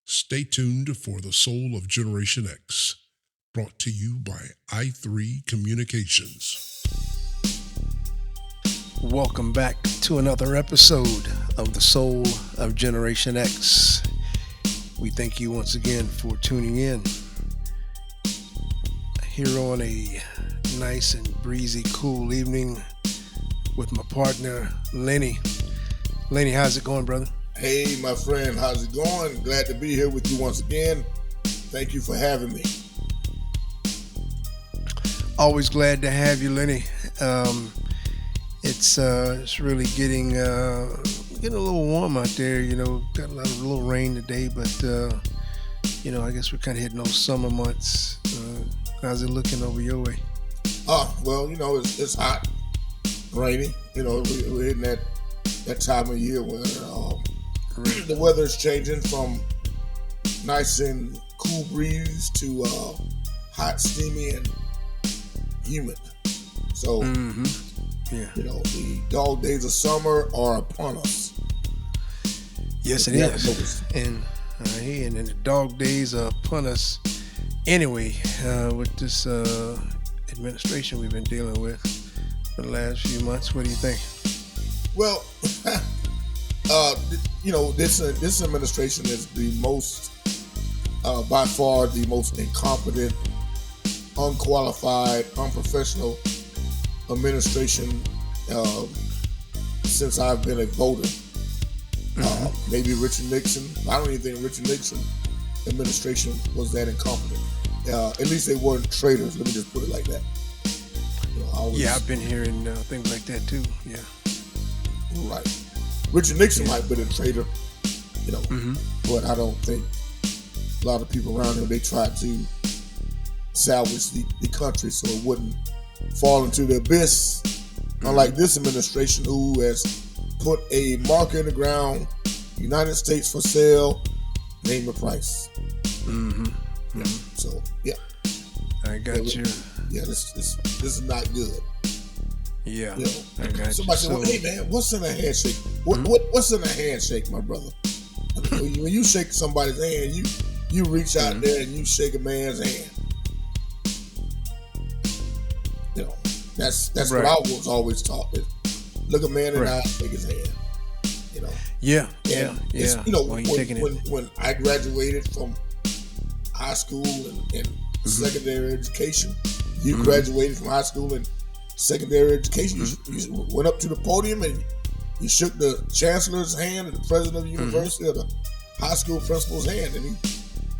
Stay tuned for The Soul of Generation X, brought to you by i3 Communications. Welcome back to another episode of The Soul of Generation X. We thank you once again for tuning in here on a nice and breezy, cool evening with my partner, Lenny. Lenny, how's it going, brother? Hey, my friend, how's it going? Glad to be here with you once again. Thank you for having me. Always glad to have you, Lenny. It's really getting a little warm out there. You know, got a little rain today, but I guess we're kind of hitting those summer months. How's it looking over your way? Well, it's hot, rainy. We're hitting that time of year where the weather is changing from nice and cool breeze to hot, steamy, and humid. So, the dog days of summer are upon us. Yes, it is. And the dog days are upon us anyway with this administration we've been dealing with for the last few months. What do you think? Well, this administration is the most, by far, the most incompetent, unqualified, unprofessional administration since I've been a voter. Maybe Richard Nixon. I don't even think Richard Nixon administration was that incompetent. At least they weren't traitors. Let me just put it like that. I've been hearing things like that too. Yeah. Right. Richard Nixon might have been a traitor, but I don't think a lot of people around him, they tried to salvage the country so it wouldn't fall into the abyss. Unlike this administration, who has put a marker in the ground, United States for sale, name the price. Yeah. So, yeah. I got you. Yeah, this is not good. Yeah, I got somebody you. said, "Hey man, what's in a handshake? What's in a handshake, my brother?" I mean, when you shake somebody's hand, you reach out there and you shake a man's hand. That's right. what I was always taught. Look a man in the eye, shake his hand. Yeah. When I graduated from high school and secondary education, you graduated from high school and secondary education. You went up to the podium and you shook the chancellor's hand and the president of the university or the high school principal's hand, and he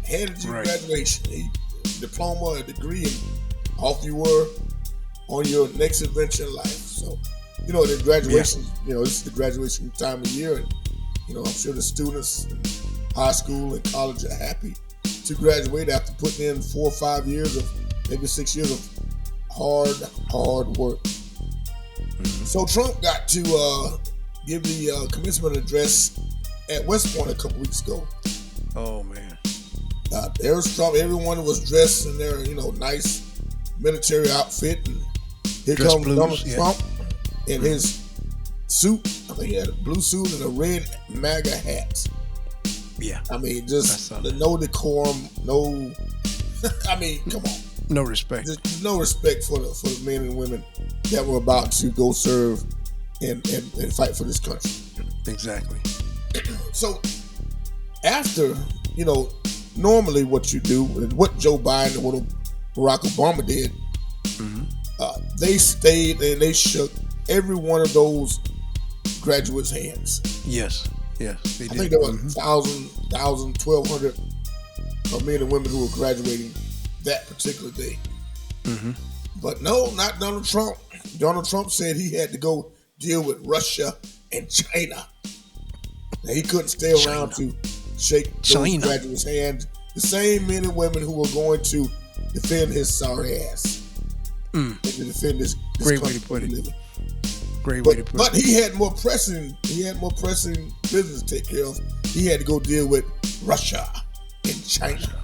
handed you graduation, diploma, a degree, and off you were on your next adventure in life. So, the graduation, this is the graduation time of year, and I'm sure the students in high school and college are happy to graduate after putting in 4 or 5 years of maybe 6 years of hard work. So Trump got to give the commencement address at West Point a couple weeks ago. Oh man! There was Trump. Everyone was dressed in their nice military outfit, and here comes Donald Trump in his suit. I think he had a blue suit and a red MAGA hat. Yeah. I mean, just no decorum, no. I mean, come on. No respect. There's no respect for the men and women that were about to go serve and fight for this country. Exactly. So after, normally what you do, and what Joe Biden and what Barack Obama did, they stayed and they shook every one of those graduates' hands. Yes, they did. I think there were 1,000, 1,200 men and women who were graduating that particular day. But no, not Donald Trump. Donald Trump said he had to go deal with Russia and China. Now, he couldn't stay around to shake those graduates' hands. The same men and women who were going to defend his sorry ass. And to defend this Great way to put it. Great way to put it. But he had more pressing business to take care of. He had to go deal with Russia and China.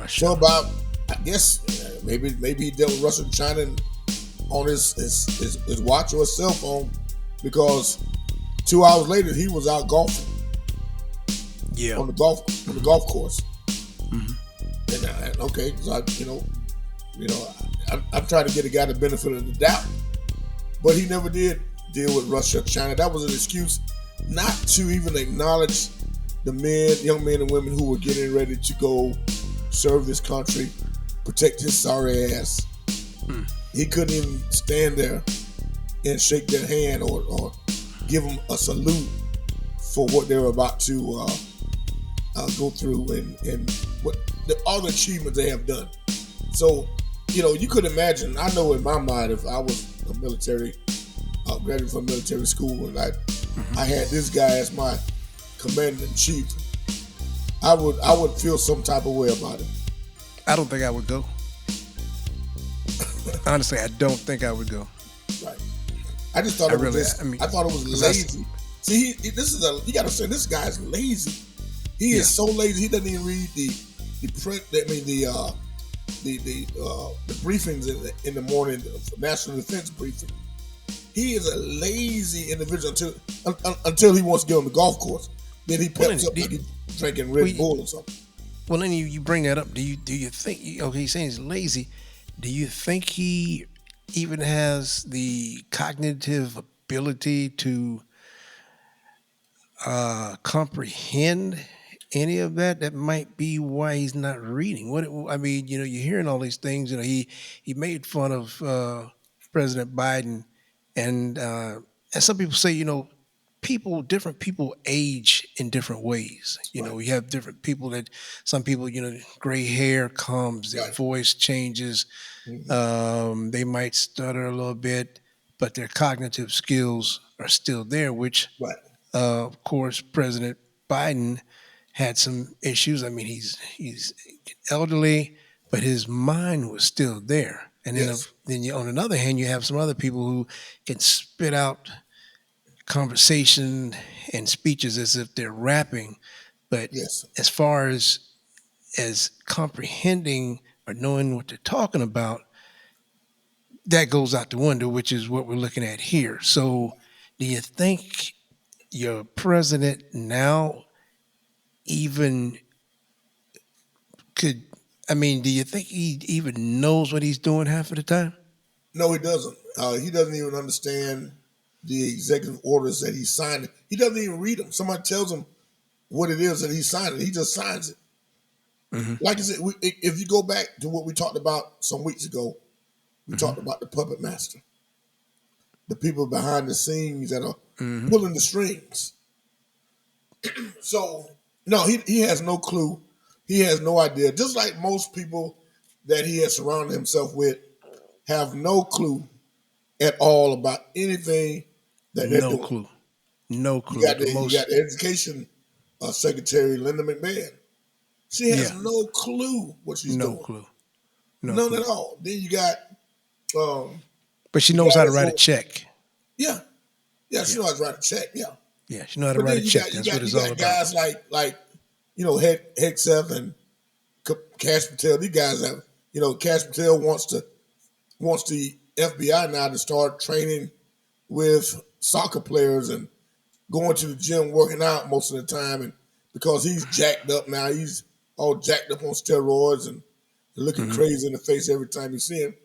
So about, I guess, maybe he dealt with Russia and China on his watch or his cell phone, because 2 hours later he was out golfing. Yeah. on the golf course. And okay, so I'm trying to get a guy the benefit of the doubt, but he never did deal with Russia, China. That was an excuse not to even acknowledge the young men and women who were getting ready to go serve this country, protect his sorry ass. He couldn't even stand there and shake their hand or give them a salute for what they were about to go through and what all the achievements they have done. So, you could imagine. I know in my mind, if I was a military graduate from military school and I had this guy as my commander in chief, I would feel some type of way about it. I don't think I would go. Honestly, I don't think I would go. Right. I just thought I thought it was lazy. See, you got to say this guy's lazy. He is so lazy. He doesn't even read the briefings in the morning, the National Defense briefing. He is a lazy individual until he wants to get on the golf course. Then he peps up like he's drinking Red Bull or something. Well, then you bring that up. Do you think? Okay, he's saying he's lazy. Do you think he even has the cognitive ability to comprehend any of that? That might be why he's not reading. You're hearing all these things. He made fun of President Biden, and some people say, different people age in different ways. You have different people some people, gray hair comes, their voice changes. They might stutter a little bit, but their cognitive skills are still there, which, of course, President Biden had some issues. I mean, he's elderly, but his mind was still there. And then on another hand, you have some other people who can spit out conversation and speeches as if they're rapping, but as far as comprehending or knowing what they're talking about, that goes out the window, which is what we're looking at here. So do you think your president now even could, do you think he even knows what he's doing half of the time? No, he doesn't. He doesn't even understand the executive orders that he signed. He doesn't even read them. Somebody tells him what it is that he signed, and he just signs it. Like I said, if you go back to what we talked about some weeks ago, we talked about the puppet master, the people behind the scenes that are pulling the strings. So, no, he has no clue. He has no idea. Just like most people that he has surrounded himself with have no clue at all about anything that they're doing. No clue. You got the education secretary, Linda McMahon. She has no clue what she's doing. None at all. Then you got... but she knows how to write a check. Yeah, she knows how to write a check, Yeah, she knows how to write a check. That's what it's all about. Guys like Hegseth and Kash Patel. These guys have, Kash Patel wants the FBI now to start training with soccer players and going to the gym, working out most of the time, and because he's jacked up now, he's all jacked up on steroids and looking crazy in the face every time you see him.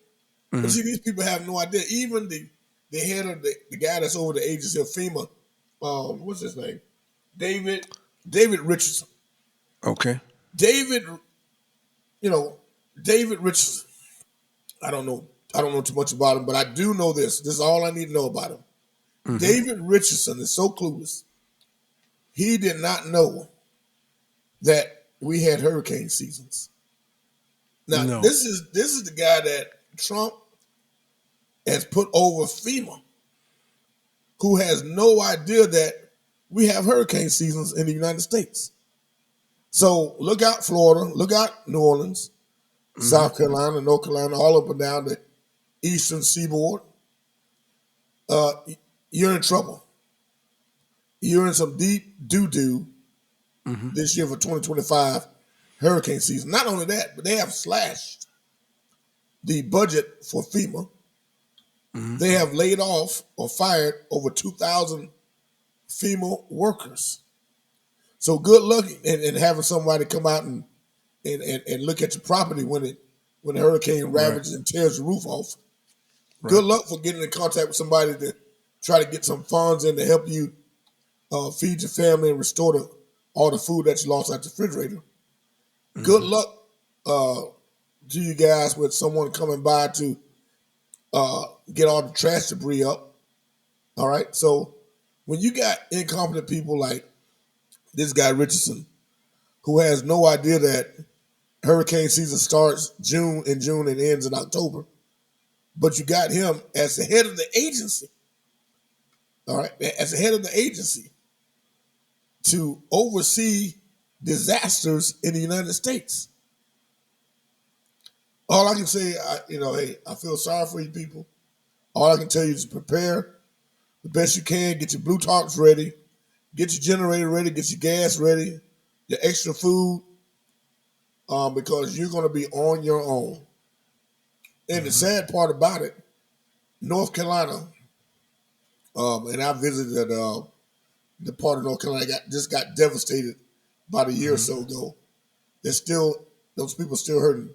But see, these people have no idea. Even the head of the guy that's over the agency of FEMA, what's his name? David Richardson. Okay. David Richardson. I don't know too much about him, but I do know this. This is all I need to know about him. David Richardson is so clueless. He did not know that we had hurricane seasons. Now, this is the guy that Trump has put over FEMA, who has no idea that we have hurricane seasons in the United States. So look out, Florida. Look out, New Orleans, South Carolina, North Carolina, all up and down the eastern seaboard. You're in trouble. You're in some deep doo-doo this year for 2025 hurricane season. Not only that, but they have slashed the budget for FEMA. They have laid off or fired over 2,000 FEMA workers. So good luck in having somebody come out and look at your property when the hurricane ravages and tears the roof off. Right. Good luck for getting in contact with somebody to try to get some funds in to help you feed your family and restore all the food that you lost out the refrigerator. Good luck to you guys with someone coming by to get all the trash debris up. All right. So when you got incompetent people like this guy Richardson, who has no idea that hurricane season starts in June and ends in October, but you got him as the head of the agency. All right, as the head of the agency to oversee disasters in the United States. All I can say, hey, I feel sorry for you people. All I can tell you is prepare the best you can. Get your blue tarps ready. Get your generator ready. Get your gas ready. Your extra food, because you're going to be on your own. And the sad part about it, North Carolina, and I visited the part of North Carolina just got devastated about a year or so ago. Those people still hurting.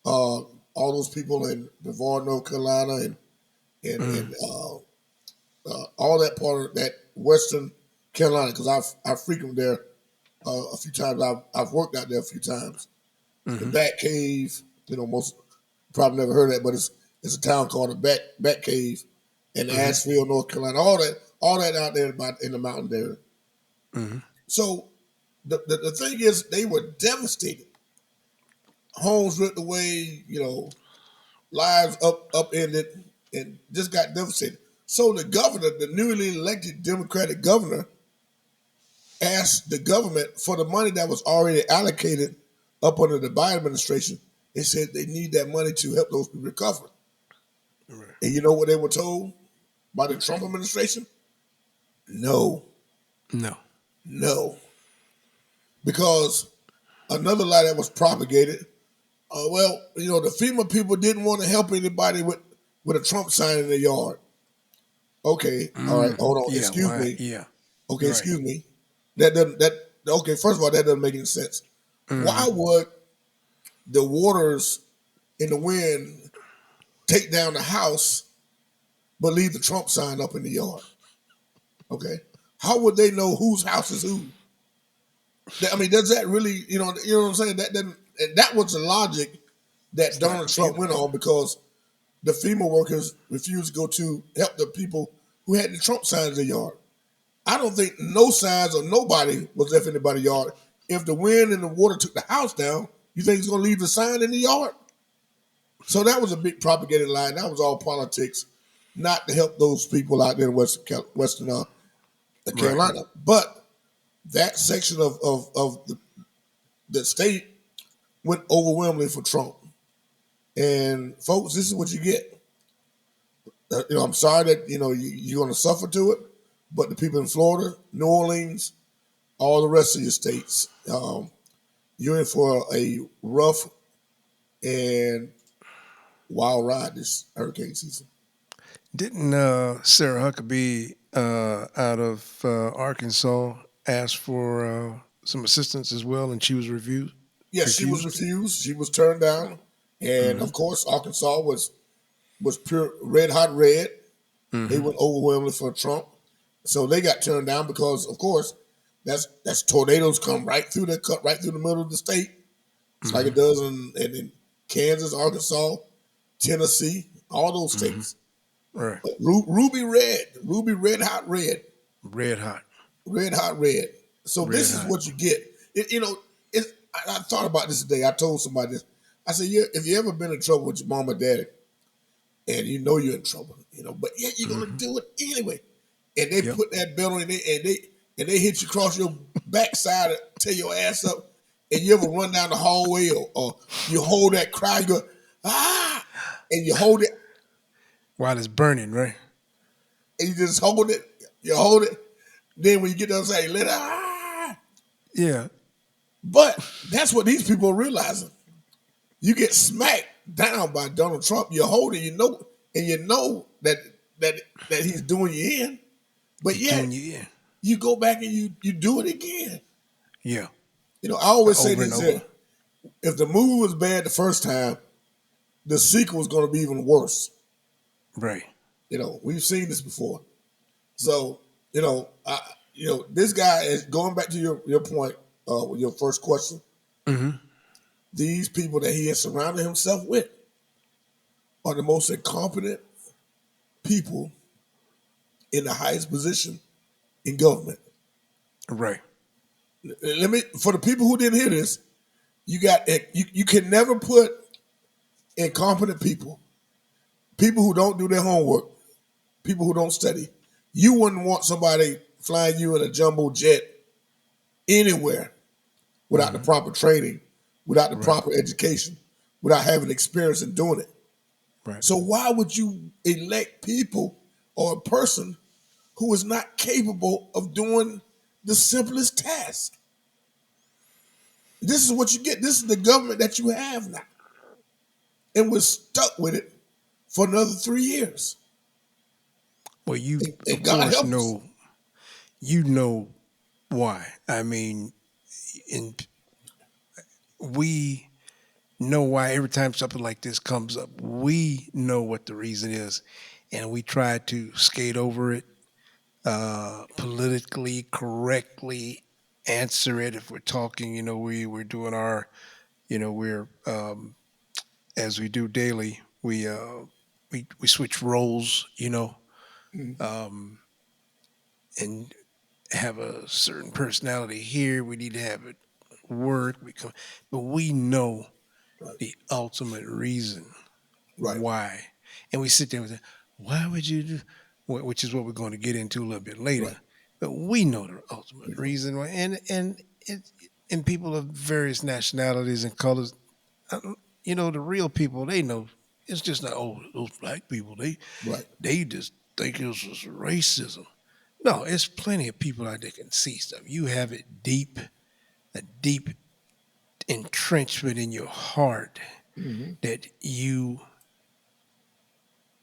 All those people in Brevard, North Carolina, and all that part of that Western Carolina, because I've frequented there a few times. I've worked out there a few times. The Bat Cave, most probably never heard of that, but it's a town called the Bat Cave in Asheville, North Carolina. All that out there in the mountain there. So the thing is, they were devastated. Homes ripped away, lives upended, and just got devastated. So the governor, the newly elected Democratic governor, asked the government for the money that was already allocated up under the Biden administration. They said they need that money to help those people recover. Right. And you know what they were told by the Trump administration? No. Because another lie that was propagated, the FEMA people didn't want to help anybody with a Trump sign in their yard. Okay, all right, hold on. Excuse me. Yeah. Okay, right. Excuse me. Okay, first of all, that doesn't make any sense. Why would the waters in the wind take down the house but leave the Trump sign up in the yard? Okay. How would they know whose house is who? I mean, does that really, you know what I'm saying? That was the logic that Donald Trump went on, because the FEMA workers refused to go to help the people who had the Trump signs in the yard. I don't think no signs or nobody was left in anybody's yard. If the wind and the water took the house down, you think it's going to leave the sign in the yard? So that was a big propagated lie. That was all politics, not to help those people out there in Western Carolina. Right. But that section of the state went overwhelmingly for Trump. And folks, this is what you get. I'm sorry that you're going to suffer to it, but the people in Florida, New Orleans, all the rest of your states, you're in for a rough and wild ride this hurricane season. Didn't Sarah Huckabee out of Arkansas ask for some assistance as well, and she was refused? Yes, she was refused. She was turned down. And, of course, Arkansas was pure red hot red. They went overwhelmingly for Trump. So they got turned down because, of course, that's tornadoes come cut right through the middle of the state. It's like it does in Kansas, Arkansas, Tennessee, all those states. Right. Ruby red hot red. Red hot. Red hot red. So this is what you get. I thought about this today. I told somebody this. I said, if you ever been in trouble with your mom or daddy, and you know you're in trouble, but yet you're gonna do it anyway, and they put that belt on you, and they hit you across your backside, tear your ass up, and you ever run down the hallway or you hold that cry, you go and you hold it while it's burning, right? And you just hold it. You hold it. Then when you get outside, you let it. Yeah. But that's what these people are realizing. You get smacked down by Donald Trump. You hold it, and you know that he's doing you in. But yeah, you go back and you do it again. Yeah. You know, I always say Over and this over. here. If the movie was bad the first time, the sequel is going to be even worse. Right. You know, we've seen this before. So, this guy is going back to your point, with your first question. Mm-hmm. These people that he has surrounded himself with are the most incompetent people in the highest position in government. Right. Let me, for the people who didn't hear this, you can never put incompetent people who don't do their homework, people who don't study. You wouldn't want somebody flying you in a jumbo jet anywhere without the proper training, without the proper education, without having experience in doing it. Right. So why would you elect people or a person who is not capable of doing the simplest task? This is what you get. This is the government that you have now. And we're stuck with it for another 3 years. Well, you And of God course help us. know why. I mean, we know why every time something like this comes up. We know what the reason is, and we try to skate over it, politically correctly answer it. If we're talking, we're doing our, we're as we do daily, we switch roles, um, and have a certain personality here. We need to have it work. But we know Right. the ultimate reason Right. why, and we sit there and say, "Why would you do?" Which is what we're going to get into a little bit later. Right. But we know the ultimate reason why, and people of various nationalities and colors, the real people, they know it's just not those black people. Right. They just think it's just racism. No, it's plenty of people out there can see stuff. You have it a deep entrenchment in your heart Mm-hmm. that you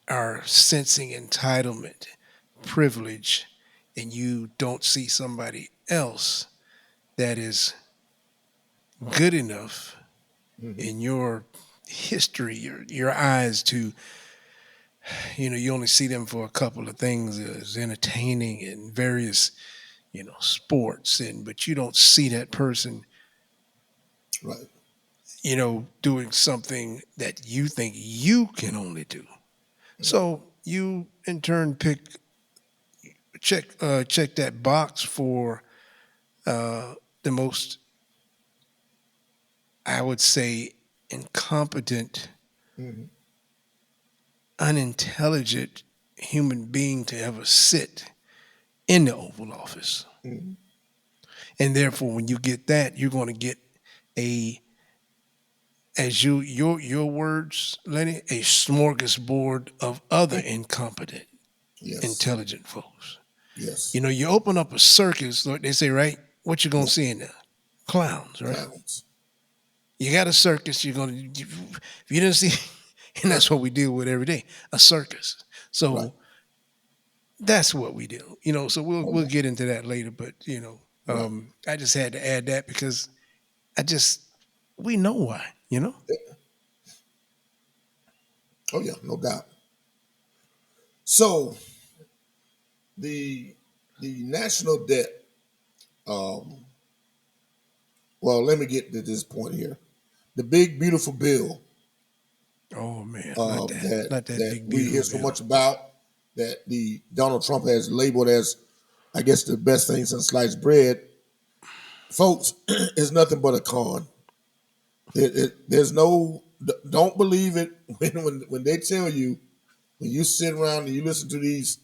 are sensing entitlement, privilege, and you don't see somebody else that is good enough in your history, your eyes to, you only see them for a couple of things as entertaining and various, sports, but you don't see that person, Right. doing something that you think you can only do. So you in turn check that box for the most, I would say, incompetent, Mm-hmm. unintelligent human being to ever sit in the Oval Office. Mm-hmm. And therefore, when you get that, you're going to get your words, Lenny, a smorgasbord of other incompetent, Yes. intelligent folks. Yes. You open up a circus, like they say, right? What you gonna see in there? Clowns, right? Clowns. You got a circus. If you didn't see, and that's what we deal with every day, a circus. So Right. that's what we do. So we'll get into that later. But Right. I just had to add that because we know why. Oh yeah, no doubt. So the national debt. Well, let me get to this point here. The big beautiful bill Oh man, not that that big we hear beautiful so bill. much about, that the Donald Trump has labeled as, I guess, the best thing since sliced bread. Folks, is nothing but a con. There's no. Don't believe it when they tell you, when you sit around and you listen to this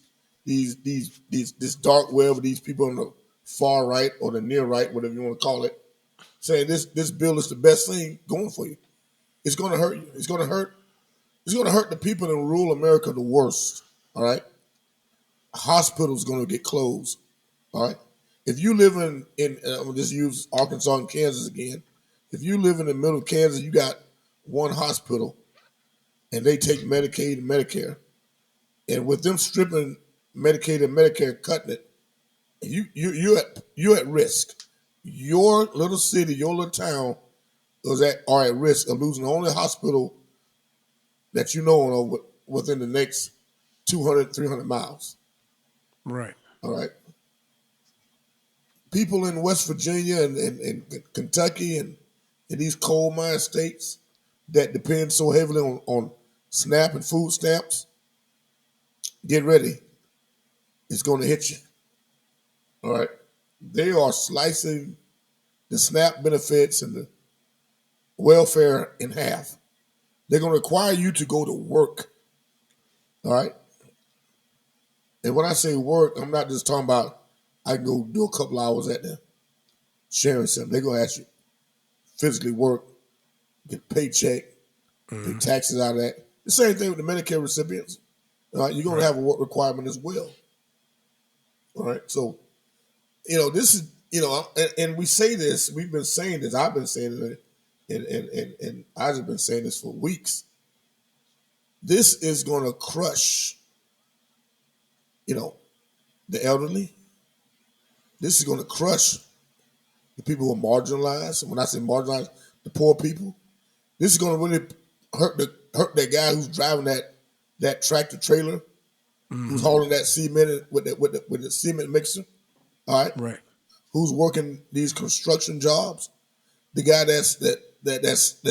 dark web of these people on the far right or the near right, whatever you want to call it, saying this bill is the best thing going for you. It's going to hurt you. It's going to hurt. It's going to hurt the people in rural America the worst. All right. Hospitals going to get closed. All right. If you live in I'm gonna just use Arkansas and Kansas again. If you live in the middle of Kansas, you got one hospital, and they take Medicaid and Medicare, and with them stripping Medicaid and Medicare, cutting it, you're at risk. your little city, your little town are at risk of losing the only hospital that you know of within the next 200, 300 miles. Right. All right. People in West Virginia and Kentucky and in these coal mine states that depend so heavily on SNAP and food stamps, get ready. It's going to hit you. All right. They are slicing the SNAP benefits and the welfare in half. They're going to require you to go to work. All right. And when I say work, I'm not just talking about I can go do a couple hours at the sharing center. They're going to ask you physically work, get a paycheck, pay taxes out of that. The same thing with the Medicare recipients. All right. You're going to have a work requirement as well. All right. So, this is, and we say this, we've been saying this, I've been saying it, and I've been saying this for weeks. This is going to crush, the elderly. This is going to crush the people who are marginalized. And when I say marginalized, the poor people. This is going to really hurt that guy who's driving that tractor trailer, who's hauling that cement with the cement mixer. All right. Right. Who's working these construction jobs? The guy that's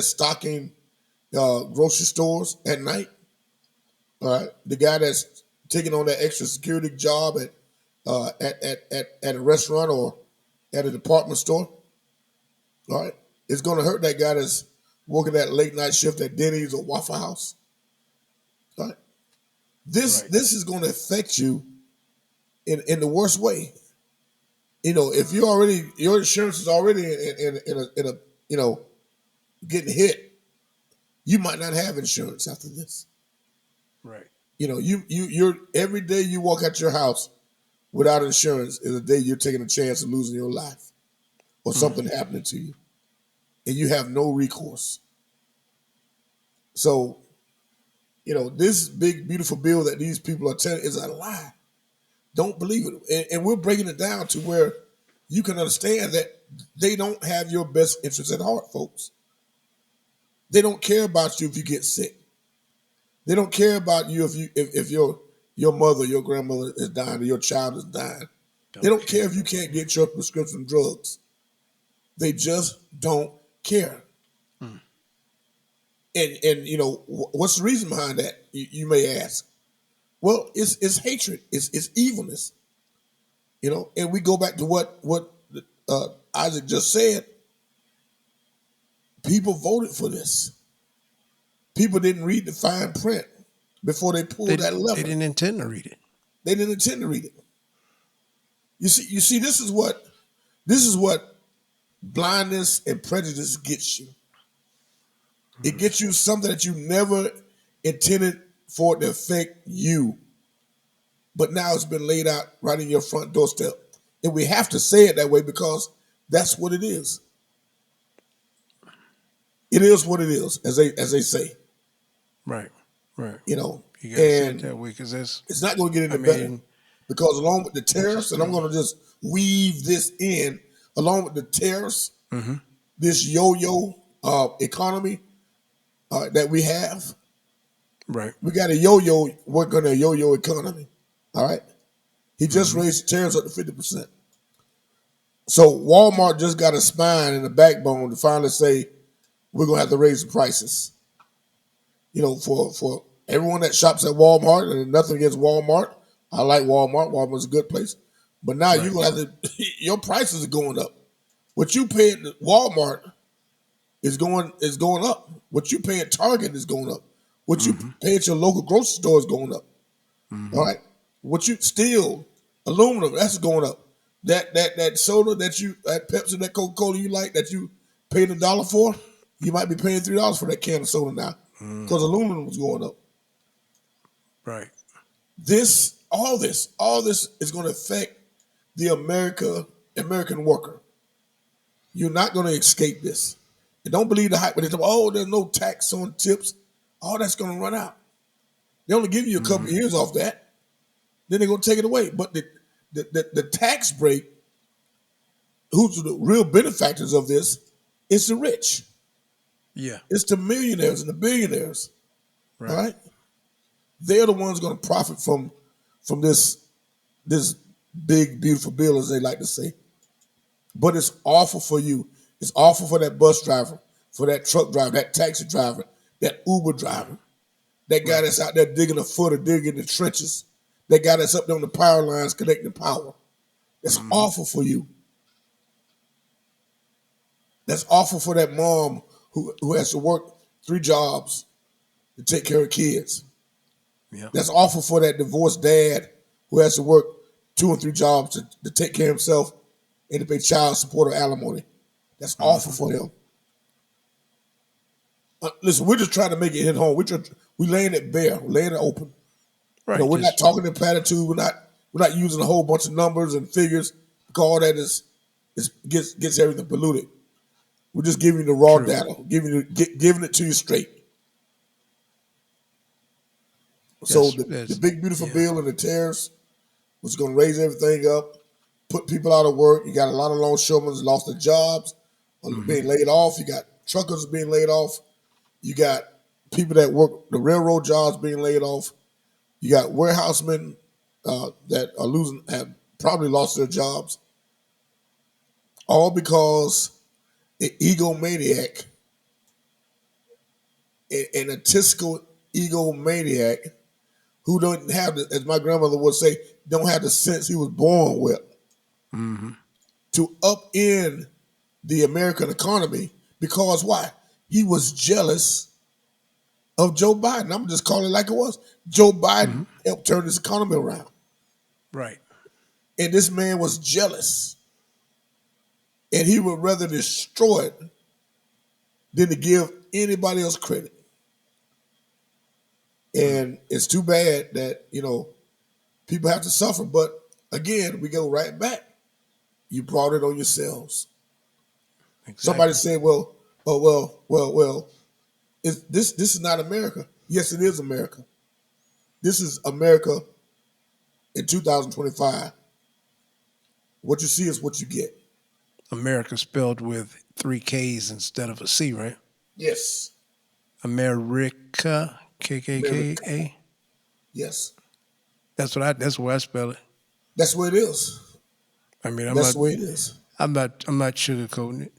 stocking grocery stores at night. All right. The guy that's taking on that extra security job at a restaurant or at a department store. All right. It's going to hurt that guy that's working that late night shift at Denny's or Waffle House. All right. This is going to affect you in the worst way. If your insurance is already in a getting hit, you might not have insurance after this. Right. You're every day you walk out your house without insurance is a day you're taking a chance of losing your life or something happening to you, and you have no recourse. So, this big beautiful bill that these people are telling is a lie. Don't believe it. And we're breaking it down to where you can understand that they don't have your best interests at heart, folks. They don't care about you if you get sick. They don't care about you if your mother, your grandmother is dying or your child is dying. They don't care if you can't get your prescription drugs. They just don't care. And what's the reason behind that? You may ask. Well, it's hatred. It's evilness. And we go back to what Isaac just said. People voted for this. People didn't read the fine print before they pulled that lever. They didn't intend to read it. They didn't intend to read it. You see, this is what blindness and prejudice gets you. It gets you something that you never intended for it to affect you. But now it's been laid out right in your front doorstep. And we have to say it that way because that's what it is. It is what it is, as they say. Right. You gotta say it that way because it's not going to get any better. Because along with the tariffs, and I'm going to just weave this in, along with the tariffs, this yo-yo economy that we have, right? We got a yo-yo working on a yo-yo economy. All right, he just raised the tariffs up to 50%. So Walmart just got a spine and a backbone to finally say we're gonna have to raise the prices. For everyone that shops at Walmart, and nothing against Walmart. I like Walmart. Walmart's a good place. But now you're gonna have to your prices are going up. What you pay at Walmart is going up. What you pay at Target is going up. What you pay at your local grocery store is going up. All right. What you steel, aluminum, that's going up. That soda that Pepsi, that Coca-Cola you like that you paid $1 for, you might be paying $3 for that can of soda now because aluminum was going up. Right. All this is going to affect the American worker. You're not going to escape this. And don't believe the hype when they talk, there's no tax on tips. All that's going to run out. They only give you a couple of years off that. Then they're going to take it away. But the tax break who's the real benefactors of this? It's the rich. Yeah. It's the millionaires and the billionaires. Right. All right. They're the ones going to profit from this big beautiful bill, as they like to say. But it's awful for you. It's awful for that bus driver, for that truck driver, that taxi driver, that Uber driver, that guy that's out there digging a foot or digging the trenches, that guy that's up there on the power lines connecting power. That's awful for you. That's awful for that mom who has to work 3 jobs to take care of kids. Yeah. That's awful for that divorced dad who has to work 2 and 3 jobs to take care of himself and to pay child support or alimony. That's awful for him. Listen, we're just trying to make it hit home. We laying it bare, we're laying it open. Right. We're not talking in platitude. We're not using a whole bunch of numbers and figures because all that gets everything polluted. We're just giving you the raw data, giving it to you straight. So the big beautiful bill and the tariffs was going to raise everything up, put people out of work. You got a lot of longshoremen lost their jobs, being laid off. You got truckers being laid off. You got people that work the railroad jobs being laid off. You got warehousemen that are have probably lost their jobs, all because an egomaniac, an egotistical egomaniac who don't have, as my grandmother would say, don't have the sense he was born with to upend the American economy. Because why? He was jealous of Joe Biden. I'm just calling it like it was. Joe Biden helped turn this economy around. Right. And this man was jealous. And he would rather destroy it than to give anybody else credit. And it's too bad that, people have to suffer. But again, we go right back. You brought it on yourselves. Exactly. Somebody said, well, this is not America. Yes, it is America. This is America in 2025. What you see is what you get. America spelled with 3 K's instead of a C, right? Yes. America, K-K-K-A? Yes. That's where I spell it. That's where it is. I mean, that's the way it is. I'm not sugarcoating it.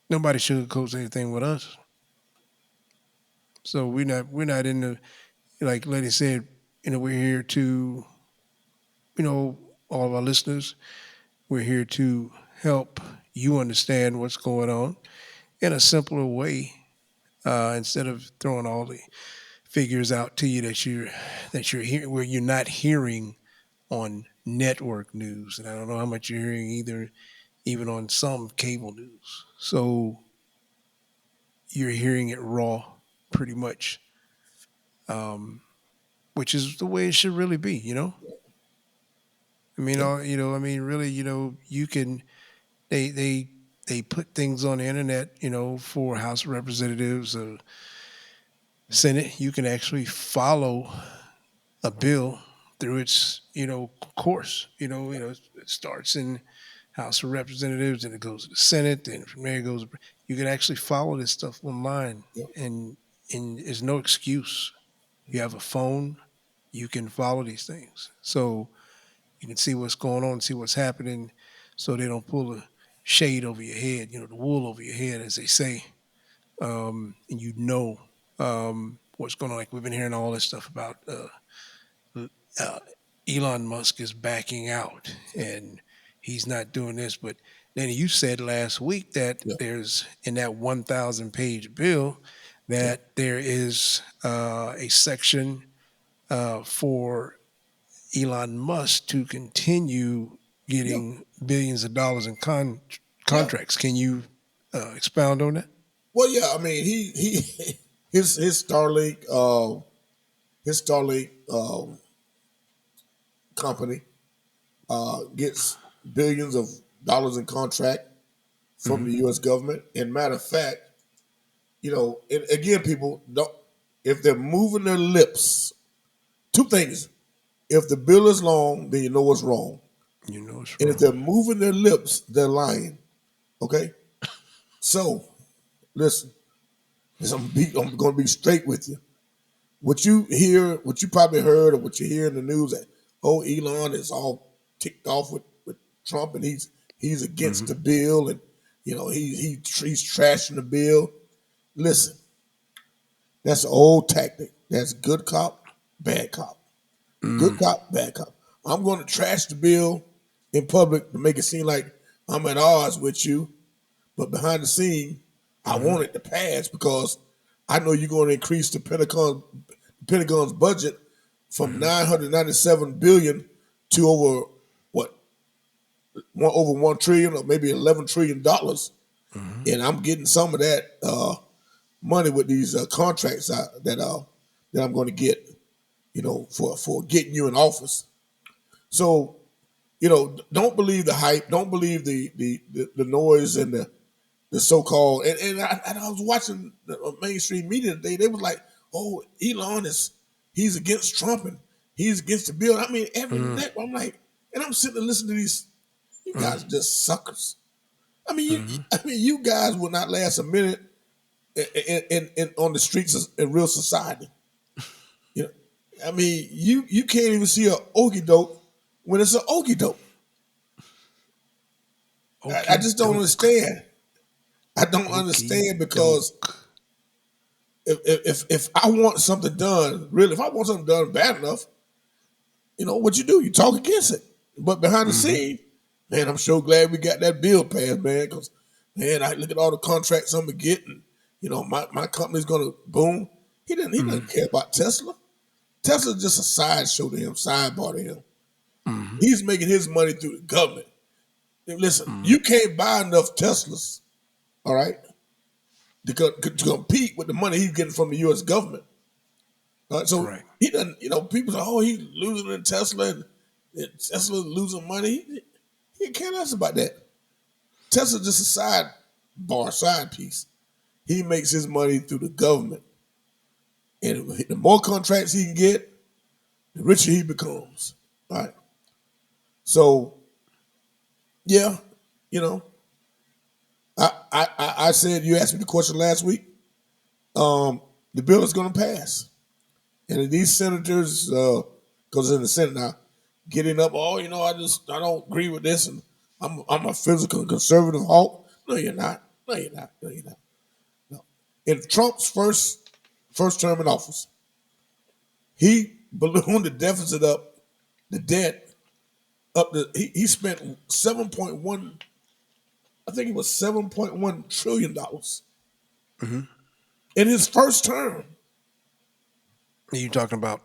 Nobody sugarcoats anything with us. So we're not in the, like Letty said, we're here to, all of our listeners, we're here to help you understand what's going on in a simpler way, instead of throwing all the figures out to you that you're hearing, where you're not hearing on network news, and I don't know how much you're hearing even on some cable news. So you're hearing it raw, pretty much, which is the way it should really be. I mean, really, you can. They put things on the internet, for House of Representatives, Senate. You can actually follow a bill through its, course. It starts in House of Representatives, and it goes to the Senate, and from there it goes. You can actually follow this stuff online, and there's no excuse. You have a phone, you can follow these things, so you can see what's going on, see what's happening, so they don't pull the shade over your head, the wool over your head, as they say, and what's going on. Like we've been hearing all this stuff about Elon Musk is backing out, and he's not doing this. But then you said last week that there's, in that 1,000-page bill, that there is a section for Elon Musk to continue getting billions of dollars in contracts. Can you expound on that? Well, yeah. I mean, his Starlink company gets billions of dollars in contract from the U.S. government. And matter of fact, and again, people don't. If they're moving their lips, 2 things. If the bill is long, then you know what's wrong. And if they're moving their lips, they're lying. Okay, so listen, I'm going to be straight with you. What you hear, what you probably heard, or what you hear in the news that Elon is all ticked off with Trump and he's against the bill and he's trashing the bill. Listen, that's an old tactic. That's good cop, bad cop. Good cop, bad cop. I'm going to trash the bill in public to make it seem like I'm at odds with you, but behind the scene, I want it to pass because I know you're going to increase the Pentagon's budget from 997 billion to over over 1 trillion or maybe 11 trillion dollars, and I'm getting some of that money with these contracts that I'm going to get, for getting you in office. So, don't believe the hype. Don't believe the noise and the so-called. And I was watching the mainstream media today. They was like, "Oh, he's against Trump and he's against the bill." I mean, every night I'm like, and I'm sitting and listening to these. You guys are just suckers. I mean, you guys will not last a minute in on the streets in real society. I mean, you can't even see a okie doke when it's an okie doke. I just don't understand. I don't understand because if I want something done, really, if I want something done bad enough, what you do? You talk against it. But behind the scene, man, I'm so glad we got that bill passed, man. Because man, I look at all the contracts I'm getting. My company's gonna boom. He doesn't care about Tesla. Tesla's just a sideshow to him, sidebar to him. He's making his money through the government. And listen, you can't buy enough Teslas, all right, to compete with the money he's getting from the U.S. government. All right, so he doesn't. People say, "Oh, he's losing in Tesla, and Tesla's losing money." He can't ask about that. Tesla's just a side piece. He makes his money through the government. And the more contracts he can get, the richer he becomes. All right. So, yeah, I said, you asked me the question last week. The bill is going to pass. And these senators, because it's in the Senate now, getting up, I don't agree with this, and I'm a physical conservative hawk. No, you're not. No, you're not. No, you're not. No. In Trump's first term in office, he ballooned the deficit up, the debt up to he spent 7.1, I think it was $7.1 trillion in his first term. You're talking about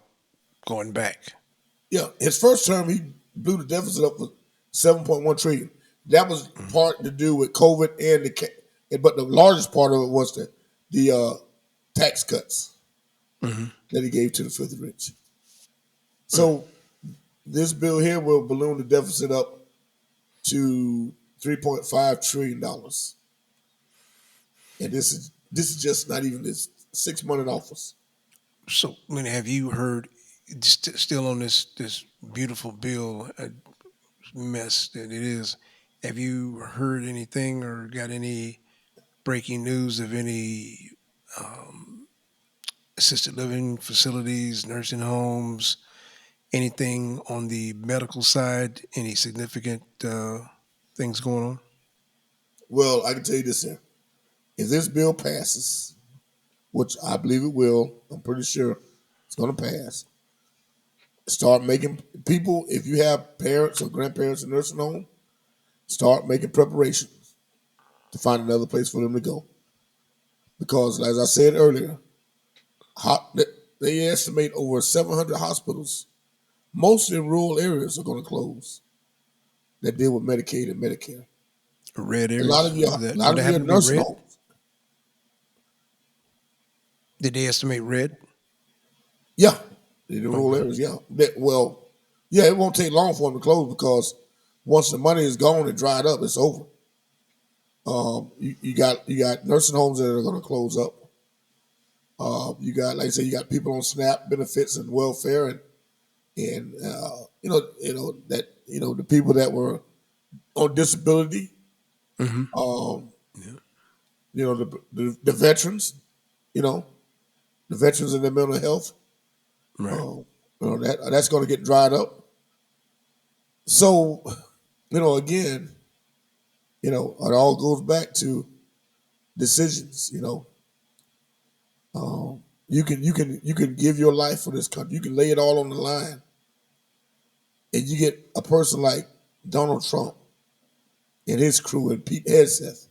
going back. Yeah, his first term he blew the deficit up for 7.1 trillion. That was part to do with COVID but the largest part of it was the tax cuts that he gave to the filthy rich. So this bill here will balloon the deficit up to $3.5 trillion. And this is just not even his 6 month in office. So, have you heard, still on this beautiful bill mess that it is, have you heard anything or got any breaking news of any assisted living facilities, nursing homes, anything on the medical side, any significant things going on? Well, I can tell you this here. If this bill passes, which I believe it will, I'm pretty sure it's going to pass, start making people, if you have parents or grandparents in nursing home, start making preparations to find another place for them to go. Because, as I said earlier, they estimate over 700 hospitals, most in rural areas, are going to close that deal with Medicaid and Medicare. Red areas? A lot of your nursing homes. Did they estimate red? Yeah, in the rural areas, yeah. It won't take long for them to close because once the money is gone and dried up, it's over. You got nursing homes that are going to close up. You got, like I said, you got people on SNAP benefits and welfare, and the people that were on disability, Um, you know, the veterans, you know, the veterans and their mental health. Right. You know, that's going to get dried up. So, you know, again, you know, it all goes back to decisions. You know, you can give your life for this country. You can lay it all on the line, and you get a person like Donald Trump and his crew and Pete Hegseth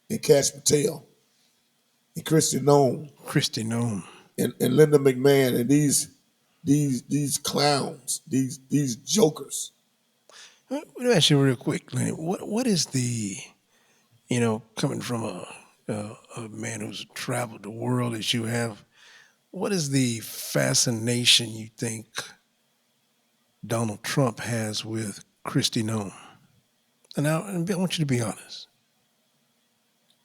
and Cash Patel and Kristi Noem and Linda McMahon and these clowns, these jokers. Let me ask you real quick, Lenny. What is the, coming from a man who's traveled the world as you have, what is the fascination you think Donald Trump has with Kristi Noem? And I want you to be honest.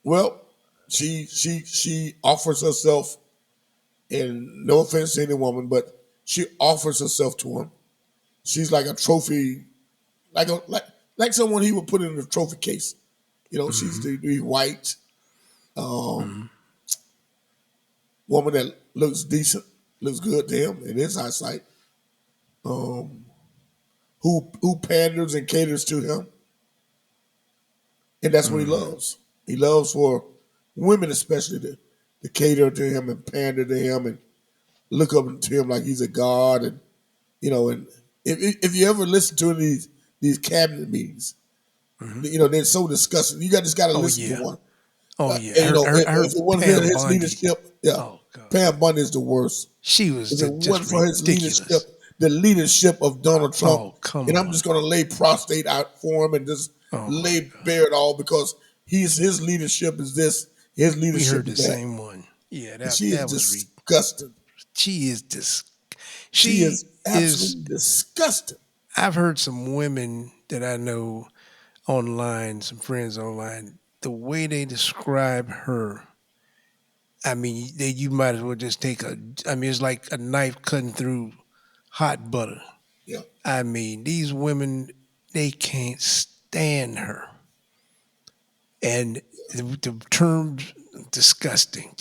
Well, she offers herself, and no offense to any woman, but she offers herself to him. She's like a trophy, like someone he would put in a trophy case. You know, she's the white woman that looks decent, looks good to him in his eyesight. Who panders and caters to him, and that's what he loves. He loves for women, especially, to cater to him and pander to him and look up to him like he's a god. And you know, and if you ever listen to these cabinet meetings, you know, they're so disgusting. You just got to listen to one. Oh yeah, And, you know, if it wasn't for his leadership, Pam Bondi is the worst. She was if it just wasn't for his ridiculous. leadership, the leadership of Donald Trump, Oh, come and on. I'm just going to lay prostrate out for him and just lay bare it all because his leadership is this. His We leadership heard the is that. same one. Yeah, that She is was disgusting. she is She is absolutely disgusting. I've heard some women that I know online, some friends online, the way they describe her. I mean, you might as well just it's like a knife cutting through hot butter. Yeah. I mean, these women, they can't stand her. And the term disgusting,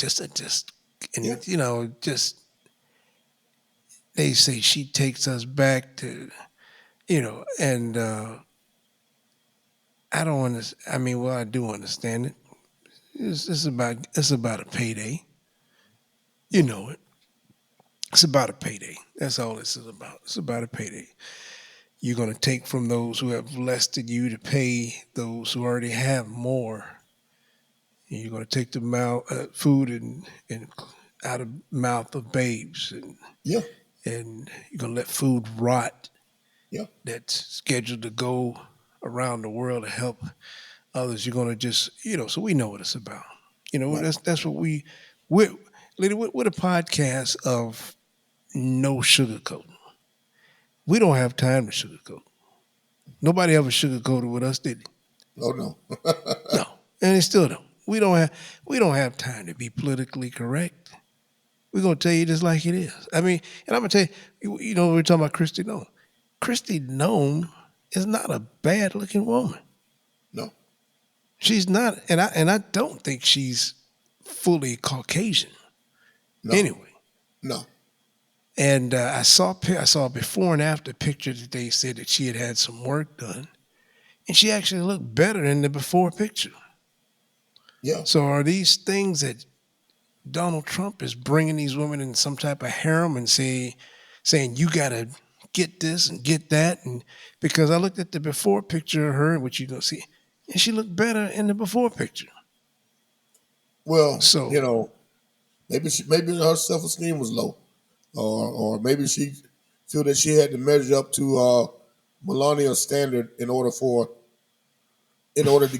they say she takes us back to, and I don't understand. I mean, well, I do understand it. It's about a payday. You know it. It's about a payday. That's all this is about. It's about a payday. You're going to take from those who have less than you to pay those who already have more. And you're going to take the food and out of mouth of babes, and Yeah. and you're going to let food rot. Yeah. That's scheduled to go around the world to help others. You're going to just, so we know what it's about. Right. That's what we're a podcast of no sugarcoating. We don't have time to sugarcoat. Nobody ever sugarcoated with us, did they? Oh no. No, and they still don't. We don't have time to be politically correct. We're gonna tell you just like it is. I mean, and I'm gonna tell you, we're talking about Kristi Noem. Kristi Noem is not a bad looking woman. No. She's not, and I don't think she's fully Caucasian. No. Anyway. No. And I saw a before and after picture that they said that she had some work done, and she actually looked better in the before picture. Yeah. So are these things that Donald Trump is bringing these women in some type of harem and saying you got to get this and get that? And because I looked at the before picture of her, which you're going to see, and she looked better in the before picture. Well, So maybe her self-esteem was low, or maybe she feel that she had to measure up to Melania's standard in order to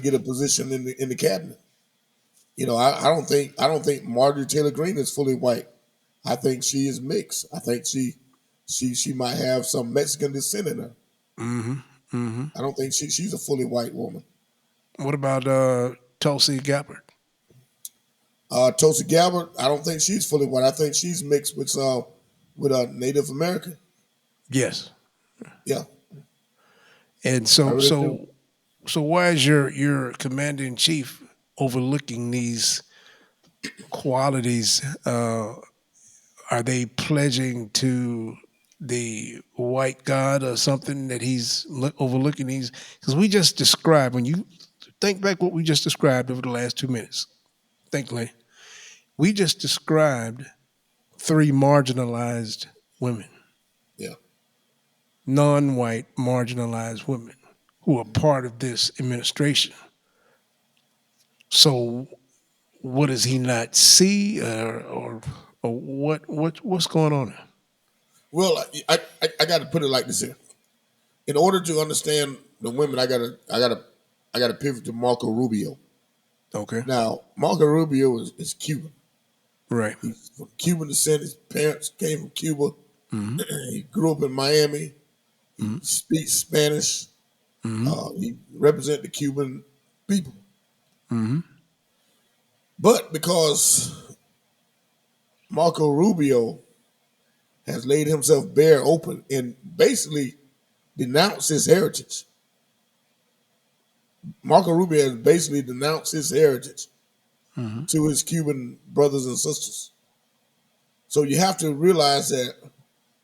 get a position in the cabinet. I don't think Marjorie Taylor Greene is fully white. I think she is mixed. I think she might have some Mexican descent in her. I don't think she's a fully white woman. what about Tulsi Gabbard? Tulsi Gabbard, I don't think she's fully white. I think she's mixed with a Native American. Yes. Yeah. And I really do. So why is your commander in chief overlooking these qualities? Are they pledging to the white god or something that he's overlooking these? Because we just described, when you think back what we just described over the last 2 minutes, think, Lane. We just described 3 marginalized women, Yeah. non-white marginalized women who are part of this administration. So what does he not see, or what's going on there? Well, I got to put it like this here. In order to understand the women, I gotta pivot to Marco Rubio. Okay, Now, Marco Rubio is Cuban. right. He's from Cuban descent. His parents came from Cuba. Mm-hmm. He grew up in Miami. He speaks Spanish. He represents the Cuban people. Mm-hmm. But because Marco Rubio has laid himself bare open and basically denounced his heritage. Marco Rubio has basically denounced his heritage to his Cuban brothers and sisters. So you have to realize that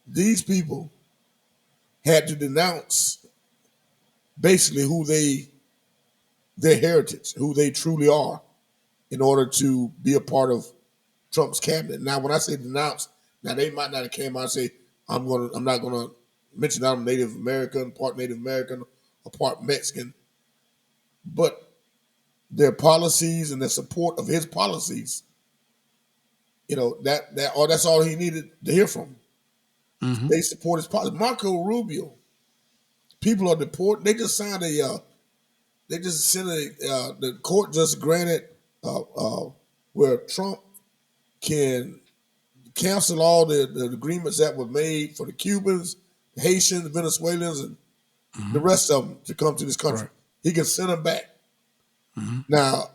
these people had to denounce basically their heritage, who they truly are, in order to be a part of Trump's cabinet. Now, when I say denounce, now they might not have came out and say, I'm not gonna mention that I'm Native American, part Native American, or part Mexican, but their policies and their support of his policies, that's all he needed to hear from. Mm-hmm. They support his policy. Marco Rubio, people are deported. They just signed the court just granted where Trump can cancel all the agreements that were made for the Cubans, the Haitians, the Venezuelans, and the rest of them to come to this country. Right. He can send them back. Now,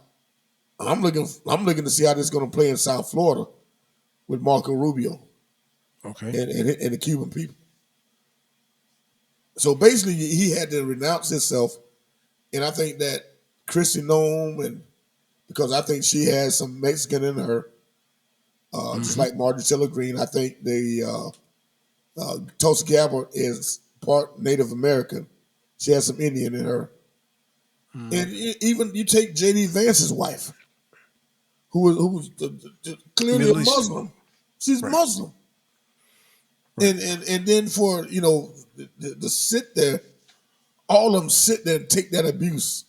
I'm looking to see how this is going to play in South Florida with Marco Rubio Okay. and the Cuban people. So basically, he had to renounce himself, and I think that Kristi Noem, and because I think she has some Mexican in her, just like Marjorie Taylor Greene, I think Tulsi Gabbard is part Native American. She has some Indian in her. And even you take J.D. Vance's wife, who's clearly Middle a Eastern. Muslim. She's Right. Muslim. Right. And then for, to sit there, all of them sit there and take that abuse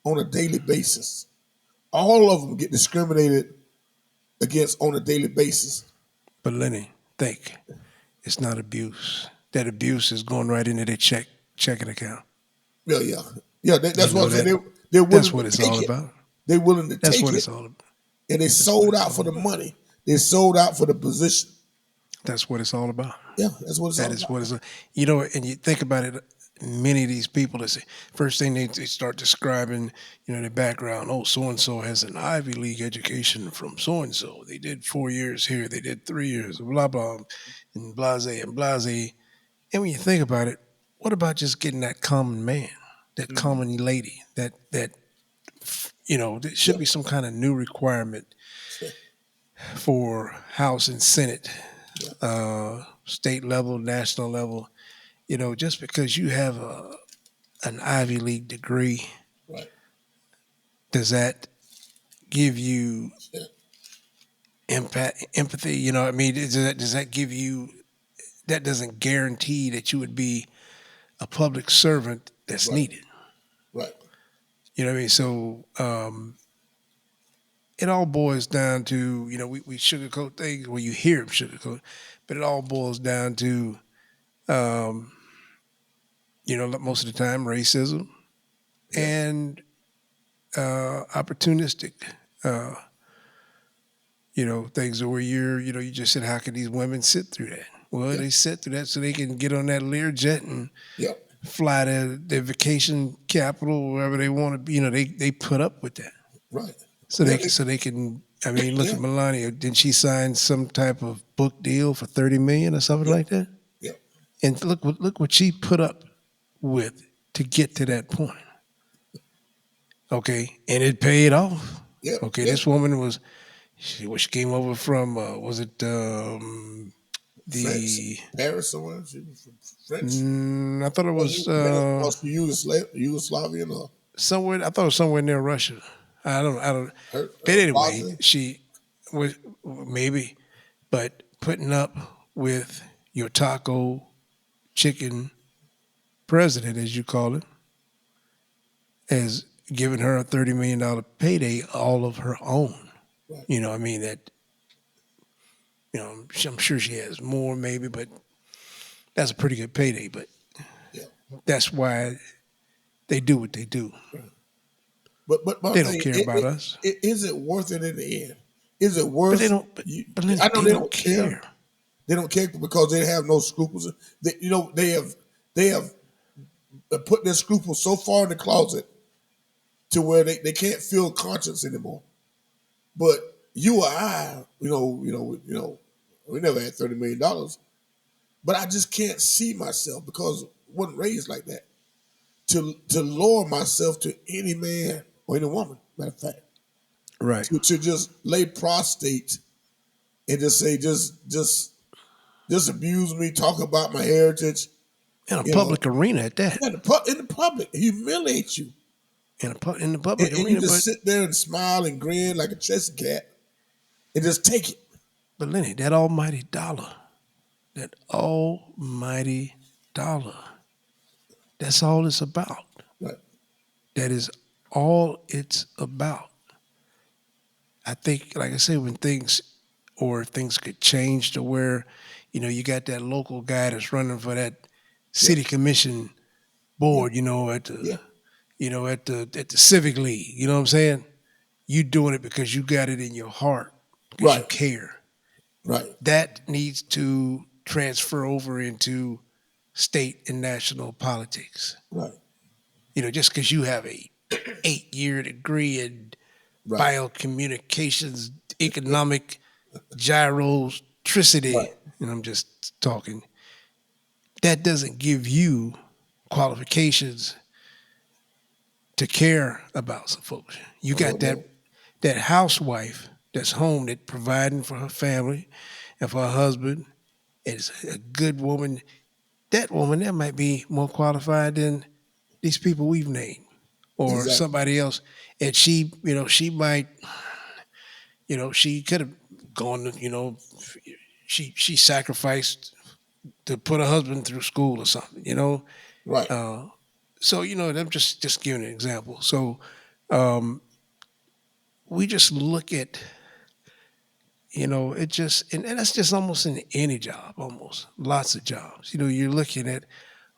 on a daily basis. All of them get discriminated against on a daily basis. But Lenny, think, it's not abuse. That abuse is going right into their checking account. Yeah. That's You what I'm know saying. that? They're willing That's what to it's take all it. about. They're willing to That's take what it, it's all about. and they sold out for the money. They sold out for the position. That's what it's all about. Yeah, that's what it's all That is about. what it's. And you think about it. Many of these people, they say, first thing they start describing, their background. Oh, so and so has an Ivy League education from so and so. They did 4 years here. They did 3 years. Blah blah, and blase and blase. And when you think about it, what about just getting that common man, that common lady, that there should be some kind of new requirement for House and Senate, state level, national level. Just because you have an Ivy League degree, Right. does that give you empathy? You know what I mean? Does that give you, that doesn't guarantee that you would be a public servant that's Right. needed. Right. You know what I mean? So it all boils down to, we sugarcoat things. Well, you hear them sugarcoat, but it all boils down to, most of the time, racism and opportunistic, things where you just said, how can these women sit through that? Well, they sit through that so they can get on that Learjet and Yeah. fly to their vacation capital, wherever they want to be. They put up with that. Right. So Yeah, they can. I mean, look Yeah. at Melania. Didn't she sign some type of book deal for $30 million or something like that? Yeah. And look what she put up with to get to that point. Okay, and it paid off. Yeah. Okay, yeah. this woman was she came over from was it France, the Paris, somewhere. She was from French. I thought it was Was she Yugoslavian or somewhere. I thought it was somewhere near Russia. I don't. her, But anyway, Bosnia? she was maybe, but putting up with your taco chicken president, as you call it, has given her a $30 million payday all of her own. Right. You know, I mean that. You know, I'm sure she has more, maybe, but that's a pretty good payday. But Yeah. that's why they do what they do. But my They don't thing, care about us. Is it worth it in the end? Is it worth? But they don't. But Lindsay, I know they don't care. They don't care because they have no scruples. They have put their scruples so far in the closet to where they can't feel conscience anymore. But you or I, we never had $30 million, but I just can't see myself because I wasn't raised like that to lower myself to any man or any woman. Matter of fact, Right. to just lay prostrate and just say just abuse me, talk about my heritage In a you public arena at that. in the public, humiliate you, In the public and you arena. just But, sit there and smile and grin like a chessy cat and just take it. but Lenny, that almighty dollar, that's all it's about. Right. That is all it's about. I think, like I said, when things could change to where, you got that local guy that's running for that city commission board, at the Yeah. at the civic league. You know what I'm saying? You doing it because you got it in your heart, because you Right. care. Right. That needs to transfer over into state and national politics. Right. Just because you have a 8-year degree in Right. biocommunications, economic gyrotricity, Right. and I'm just talking, that doesn't give you qualifications to care about some folks. You got that housewife that's home, that providing for her family and for her husband, is a good woman. That woman there might be more qualified than these people we've named, or Exactly. somebody else. And she might, she could have gone to, she sacrificed to put her husband through school or something, Right. So I'm just giving an example. So we just look at, it just, and that's just almost in any job, almost lots of jobs. You're looking at,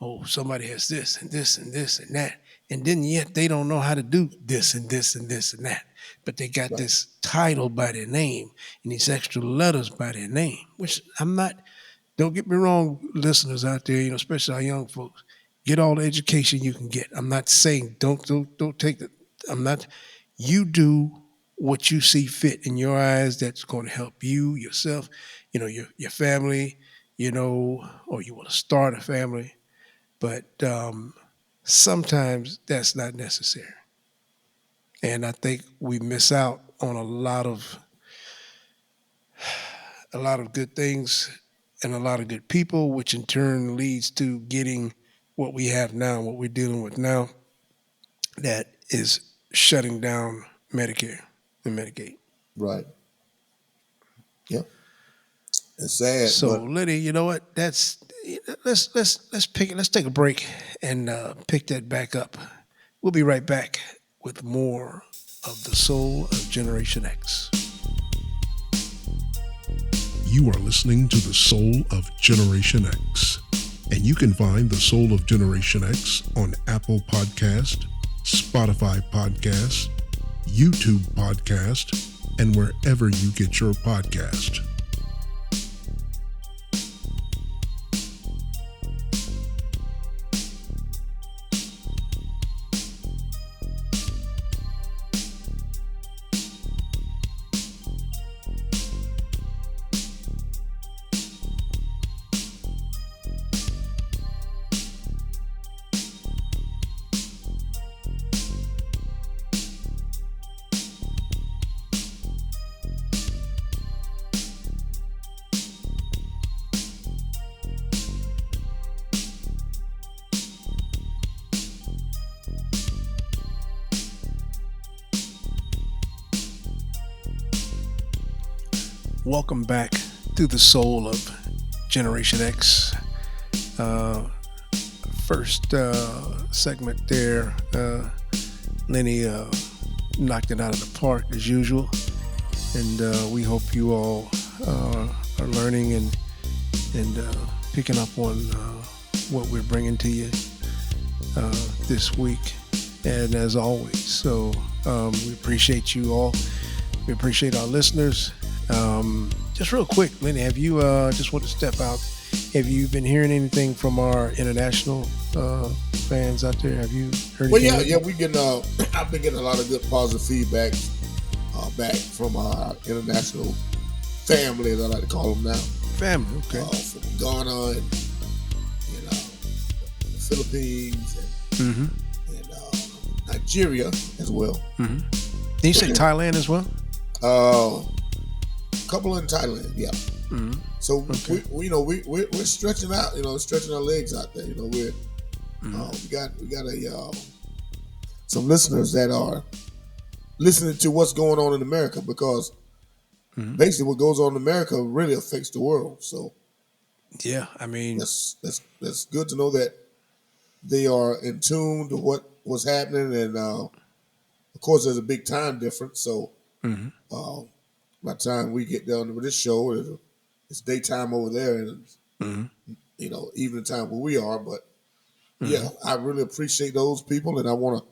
oh, somebody has this and this and this and that, and then yet they don't know how to do this and this and this and that, but they got Right. this title by their name and these extra letters by their name. Which I'm not. Don't get me wrong, listeners out there, especially our young folks. Get all the education you can get. I'm not saying don't take the. I'm not. You do what you see fit in your eyes that's going to help you, yourself, your family, or you want to start a family. But sometimes that's not necessary. And I think we miss out on a lot of good things and a lot of good people, which in turn leads to getting what we have now, what we're dealing with now, that is shutting down Medicare and Medicaid. Right. Yep. It's sad. So, but Liddy, you know what? Let's pick it. Let's take a break and pick that back up. We'll be right back with more of the Soul of Generation X. You are listening to the Soul of Generation X, and you can find the Soul of Generation X on Apple Podcast, Spotify Podcast, YouTube Podcast, and wherever you get your podcast. Welcome back to the Soul of Generation X. First segment there, Lenny knocked it out of the park as usual, and we hope you all are learning and picking up on what we're bringing to you this week. And as always, so we appreciate you all. We appreciate our listeners. Just real quick, Lenny, have you just want to step out? Have you been hearing anything from our international fans out there? Have you heard? Well, yeah, we getting. I've been getting a lot of good positive feedback back from our international family, as I like to call them now. Family, okay. From Ghana and the Philippines and Nigeria as well. Mm-hmm. Did you say Thailand as well? A couple in Thailand, yeah. Mm-hmm. So okay. we're stretching out, stretching our legs out there. We got some listeners that are listening to what's going on in America, because basically what goes on in America really affects the world. So yeah, I mean that's good to know that they are in tune to what's happening, and of course there's a big time difference. So by the time we get done with this show, it's daytime over there, and evening time where we are. But yeah, I really appreciate those people, and I want to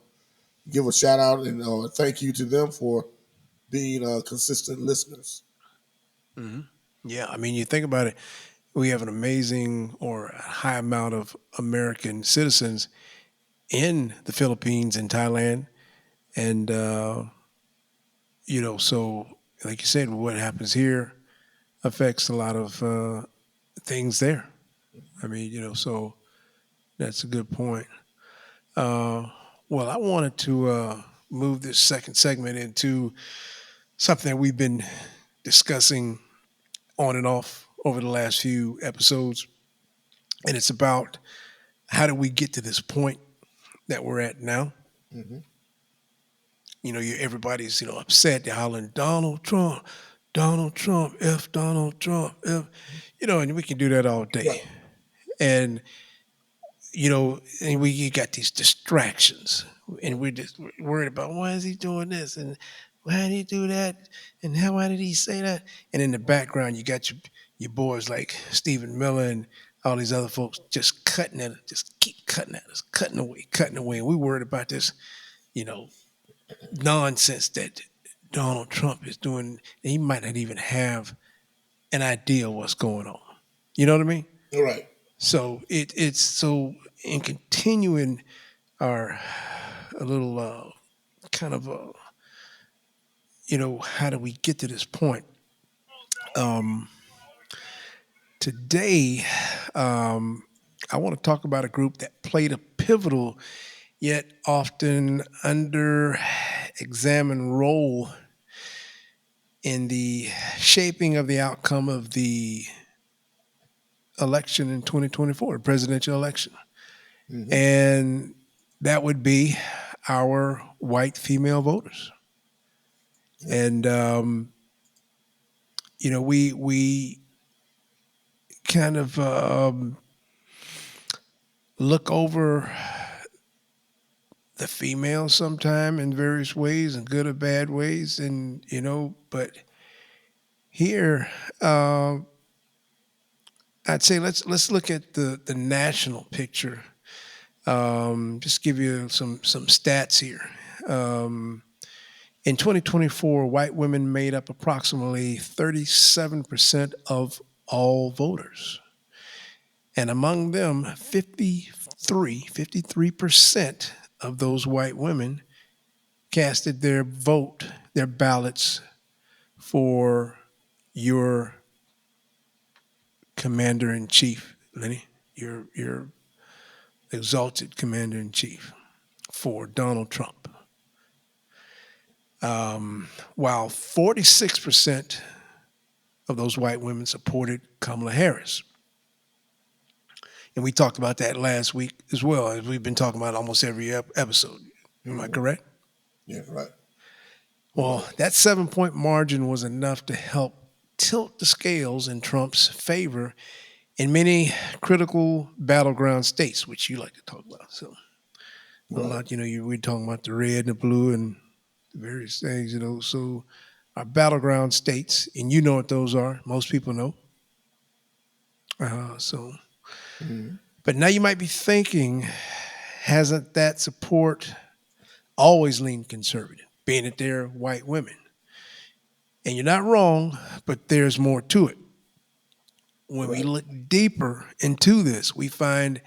give a shout out and thank you to them for being consistent listeners. Mm-hmm. Yeah, I mean, you think about it, we have an amazing or a high amount of American citizens in the Philippines and Thailand, and so like you said, what happens here affects a lot of things there. I mean, so that's a good point. Well, I wanted to move this second segment into something that we've been discussing on and off over the last few episodes, and it's about how do we get to this point that we're at now. Mm-hmm. Everybody's upset. They're hollering Donald Trump, F Donald Trump, F. And we can do that all day. Right. And and you got these distractions, and we're just worried about why is he doing this and why did he do that and why did he say that? And in the background, you got your boys like Stephen Miller and all these other folks just cutting at it, just keep cutting at us, cutting away. And we worried about this, nonsense that Donald Trump is doing. And he might not even have an idea what's going on. You know what I mean? All right. So it's so in continuing our a little kind of how do we get to this point? Today, I want to talk about a group that played a pivotal yet often under-examined role in the shaping of the outcome of the election in 2024, presidential election. Mm-hmm. And that would be our white female voters. And, we kind of look over the females sometime in various ways, in good or bad ways. And, but here, I'd say let's look at the national picture. Just give you some stats here. In 2024, white women made up approximately 37% of all voters. And among them, 53% of those white women casted their ballots for your commander-in-chief, Lenny, your exalted commander-in-chief, for Donald Trump. While 46% of those white women supported Kamala Harris. And we talked about that last week as well, as we've been talking about almost every episode. Am I correct? Yeah, right. Well, that 7-point margin was enough to help tilt the scales in Trump's favor in many critical battleground states, which you like to talk about. So a Right. lot, we're talking about the red and the blue and the various things, So our battleground states, and you know what those are. Most people know. So, Mhm. but now you might be thinking, hasn't that support always leaned conservative, being that they're white women? And you're not wrong, but there's more to it. When we Right. look deeper into this, we find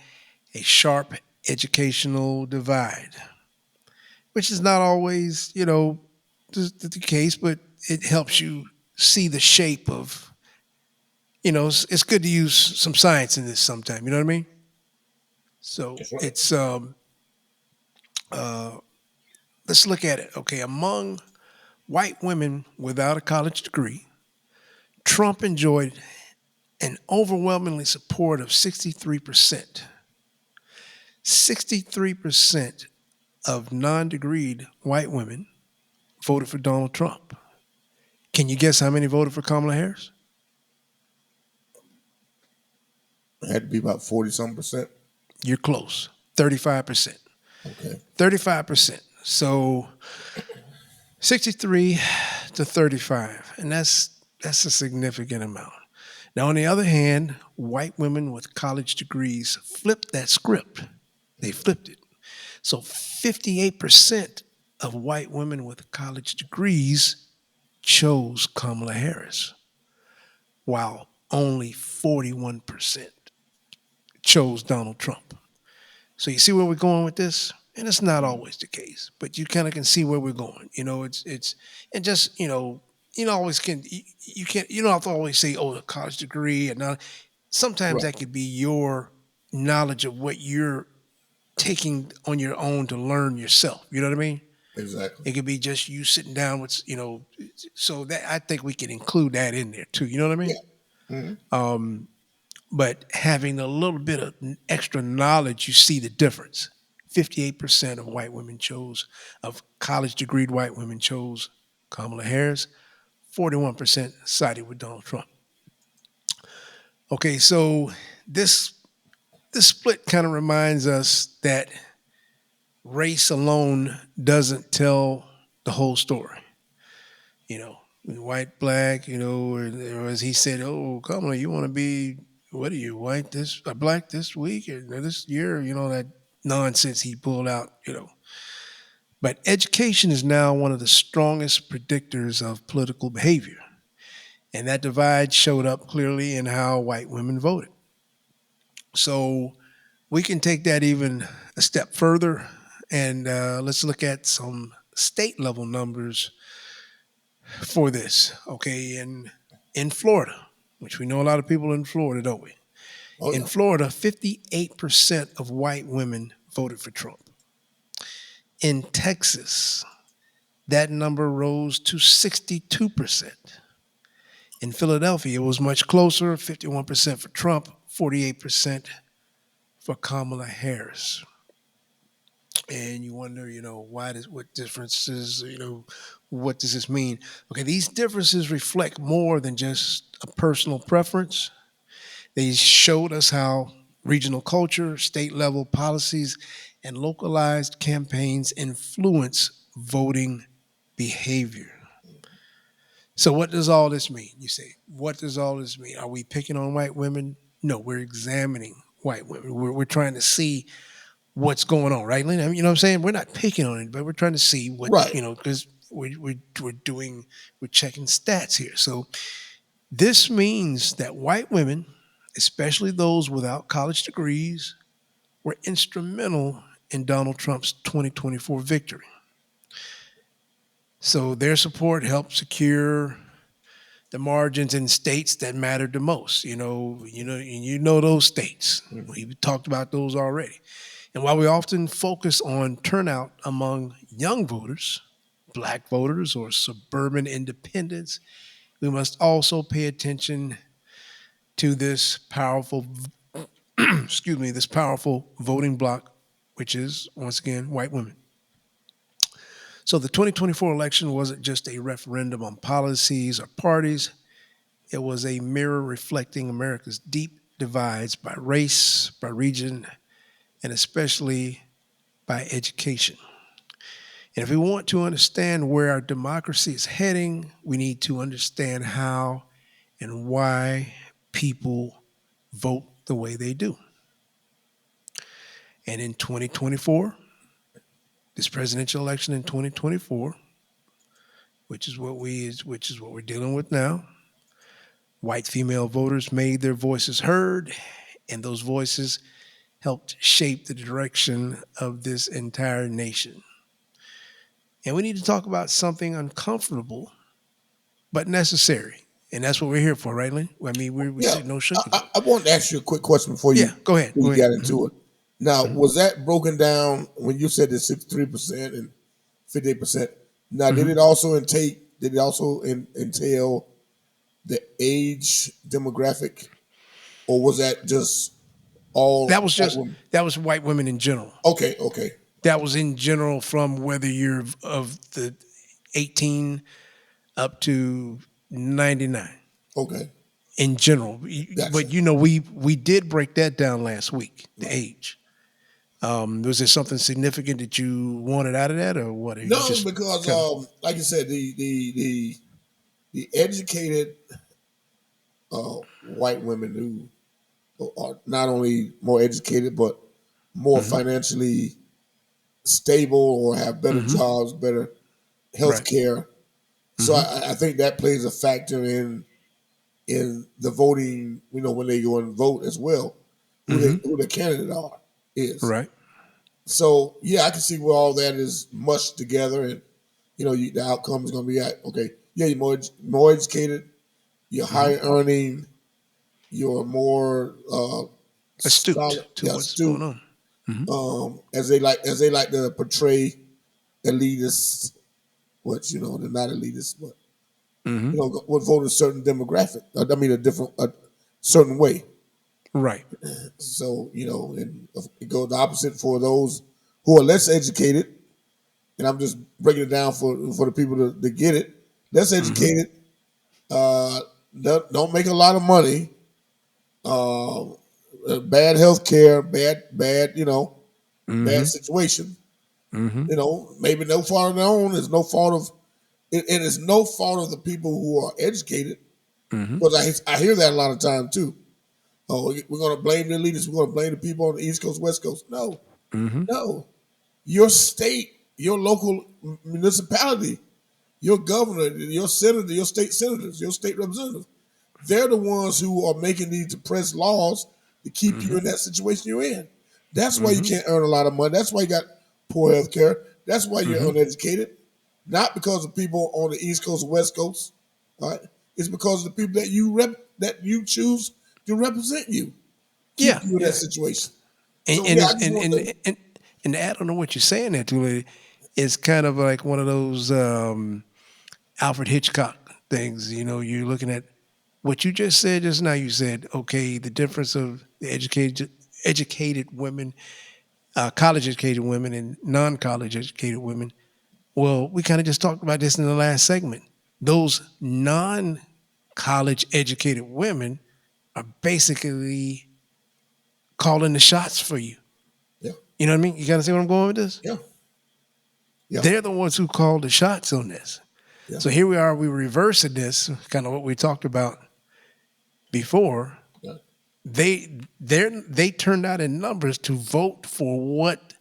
a sharp educational divide, which is not always, the case, but it helps you see the shape of, it's good to use some science in this sometime. You know what I mean? So That's right. it's uh, let's look at it. Okay, among white women without a college degree, Trump enjoyed an overwhelmingly support of 63%. 63% of non-degreed white women voted for Donald Trump. Can you guess how many voted for Kamala Harris? It had to be about 40 some percent. You're close. 35%. Okay. 35%. So 63 to 35. And that's a significant amount. Now, on the other hand, white women with college degrees flipped that script. They flipped it. So 58% of white women with college degrees chose Kamala Harris, while only 41% chose Donald Trump. So you see where we're going with this? And it's not always the case, but you kind of can see where we're going. It's and just always you don't have to always say, oh, a college degree, and not. Sometimes Right. that could be your knowledge of what you're taking on your own to learn yourself. You know what I mean? Exactly. It could be just you sitting down with, so that I think we can include that in there too. You know what I mean? Hmm. But having a little bit of extra knowledge, you see the difference. 58% of white women of college degreed white women chose Kamala Harris. 41% sided with Donald Trump. Okay, so this this split kind of reminds us that race alone doesn't tell the whole story. You know, white, black, or as he said, oh, Kamala, you want to be, what are you, white black this week or this year? That nonsense he pulled out. But education is now one of the strongest predictors of political behavior. And that divide showed up clearly in how white women voted. So we can take that even a step further and let's look at some state level numbers for this. Okay, in Florida, which we know a lot of people in Florida, don't we? Oh In yeah. Florida, 58% of white women voted for Trump. In Texas, that number rose to 62%. In Philadelphia, it was much closer, 51% for Trump, 48% for Kamala Harris. And you wonder, what differences, what does this mean? Okay, these differences reflect more than just a personal preference. They showed us how regional culture, state level policies, and localized campaigns influence voting behavior. So, what does all this mean? You say, what does all this mean? Are we picking on white women? No, we're examining white women. We're trying to see what's going on, right, Lynn? I mean, you know what I'm saying? We're not picking on it, but we're trying to see what, Right. because we're checking stats here. So, this means that white women, especially those without college degrees, were instrumental in Donald Trump's 2024 victory. So their support helped secure the margins in states that mattered the most. And you know those states. We've talked about those already. And while we often focus on turnout among young voters, black voters, or suburban independents, we must also pay attention to this powerful, this powerful voting bloc, which is once again white women. So the 2024 election wasn't just a referendum on policies or parties; It was a mirror reflecting America's deep divides by race, by region, and especially by education. And if we want to understand where our democracy is heading, we need to understand how and why people vote the way they do. And in 2024, this presidential election in 2024, which is what we're dealing with now, white female voters made their voices heard, and those voices helped shape the direction of this entire nation. And we need to talk about something uncomfortable but necessary. And that's what we're here for, right, Lynn? I mean, we said no sugar. I want to ask you a quick question before you, go ahead. Get into it. Now, was that broken down when you said the 63% and 58%? Now, did it also entail the age demographic, or was that just all? That was white women in general. Okay. That was in general, from whether you're of the 18 up to 99. Okay. In general, Gotcha. But we did break that down last week. The age. Was there something significant that you wanted out of that, or what? No, because like you said, the educated white women who are not only more educated but more financially stable or have better jobs, better health care. So I think that plays a factor in the voting. When they go and vote as well, who the candidate is. Right. So yeah, I can see where all that is mushed together, and the outcome is going to be okay. Yeah, you're more educated, you're higher earning, you're more astute to what's going on. As they like to portray elitists, which they're not elitists, but would vote a certain demographic. I mean, a certain way. Right. So, and it goes the opposite for those who are less educated. And I'm just breaking it down for the people to get it. Less educated, don't make a lot of money, bad health care, bad situation. Maybe no fault of their own. It's no fault of it. It is no fault of the people who are educated. Because I hear that a lot of times too. Oh, we're going to blame the elitists. We're going to blame the people on the East Coast, West Coast. No, no. Your state, your local municipality, your governor, your senator, your state senators, your state representatives, they're the ones who are making these depressed laws to keep you in that situation you're in. That's why you can't earn a lot of money. That's why you got poor health care. That's why you're uneducated. Not because of people on the East Coast or West Coast. All right? It's because of the people that you choose to represent you. Keep you in that situation. And to add on to what you're saying there, too, it's kind of like one of those Alfred Hitchcock things. You're looking at what you just said just now. You said, okay, the difference of the educated women, college-educated women, and non-college educated women. Well, we kind of just talked about this in the last segment. Those non-college educated women are basically calling the shots for you. Yeah. You know what I mean? You got to see where I'm going with this? Yeah. They're the ones who call the shots on this. Yeah. So here we are, we're reversing this, kind of what we talked about before. Yeah. They turned out in numbers to vote for what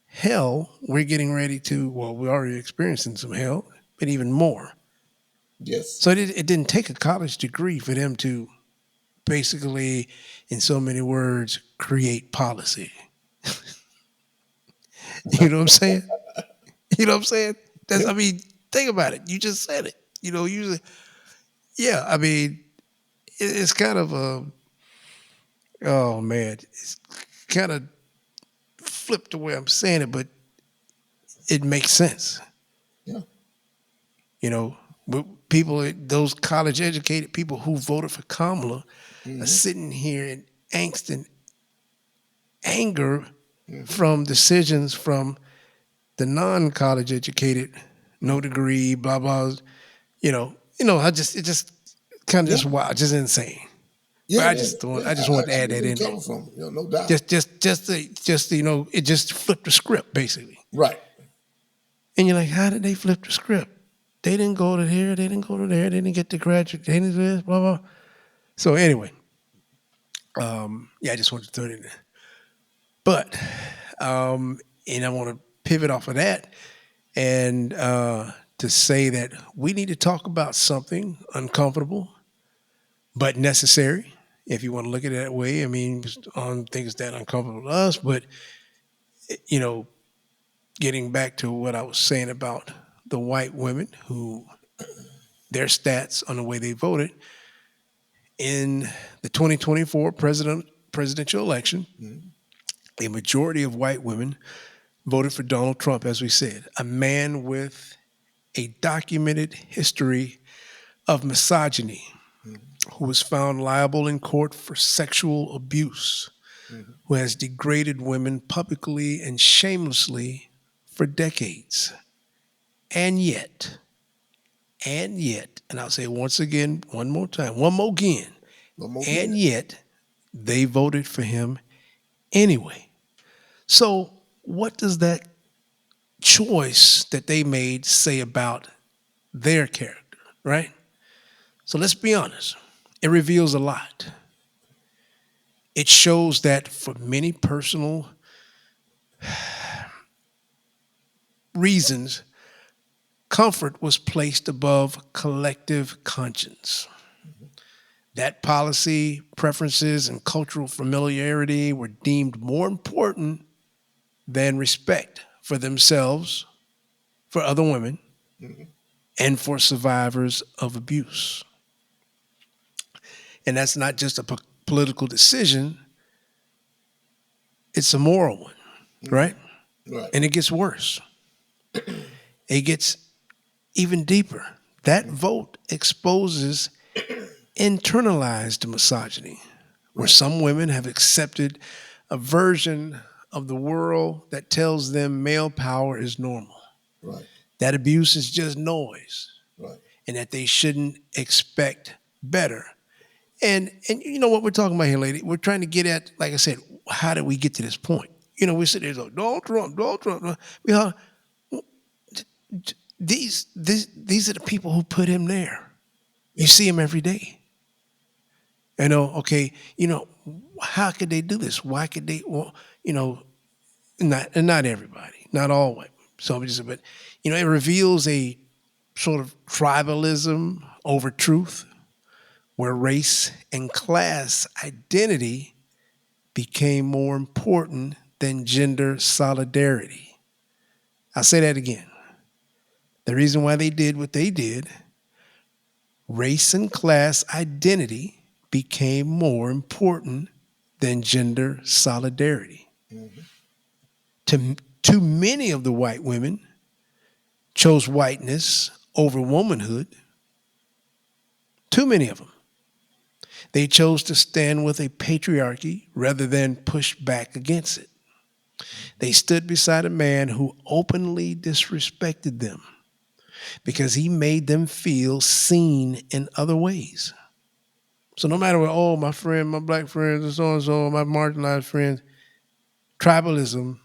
hell we're getting ready to, we're already experiencing some hell, but even more. Yes. So it didn't take a college degree for them to basically, in so many words, create policy. You know what I'm saying? You know what I'm saying? I mean, think about it. You just said it. Usually, I mean, it's kind of oh man, it's kind of flipped the way I'm saying it, but it makes sense. Yeah. People, those college educated people who voted for Kamala are sitting here in angst and anger from decisions from the non-college educated, no degree, blah blah. It just kind of just wild, just insane. Yeah, but I just wanted to add that in. Coming from, no doubt. Just it just flipped the script basically. Right. And you're like, how did they flip the script? They didn't go to here, they didn't go to there, they didn't get the graduate, they didn't do this, blah blah. So anyway, I just wanted to throw it in there. But and I want to pivot off of that and to say that we need to talk about something uncomfortable but necessary. If you want to look at it that way, I mean, on things that uncomfortable to us, but getting back to what I was saying about the white women who their stats on the way they voted in the 2024 presidential election, a majority of white women voted for Donald Trump, as we said, a man with a documented history of misogyny, who was found liable in court for sexual abuse, who has degraded women publicly and shamelessly for decades. And yet, and I'll say once again, one more again, and yet they voted for him anyway. So what does that choice that they made say about their character, right? So let's be honest. It reveals a lot. It shows that for many personal reasons, comfort was placed above collective conscience. That policy, preferences, and cultural familiarity were deemed more important than respect for themselves, for other women, and for survivors of abuse. And that's not just a political decision, it's a moral one, right? Right. And it gets worse. It gets even deeper. That vote exposes internalized misogyny, where some women have accepted a version of the world that tells them male power is normal. Right. That abuse is just noise. Right. And that they shouldn't expect better. And you know what we're talking about here, lady? We're trying to get at, like I said, how did we get to this point? We sit there and go, Donald Trump. These are the people who put him there. You see him every day. How could they do this? Why could they, not everybody, not all white. But it reveals a sort of tribalism over truth, where race and class identity became more important than gender solidarity. I'll say that again. The reason why they did what they did, race and class identity became more important than gender solidarity. Too many of the white women chose whiteness over womanhood. Too many of them. They chose to stand with a patriarchy rather than push back against it. They stood beside a man who openly disrespected them because he made them feel seen in other ways. So no matter what, my friend, my black friends, and so-and-so, my marginalized friends, tribalism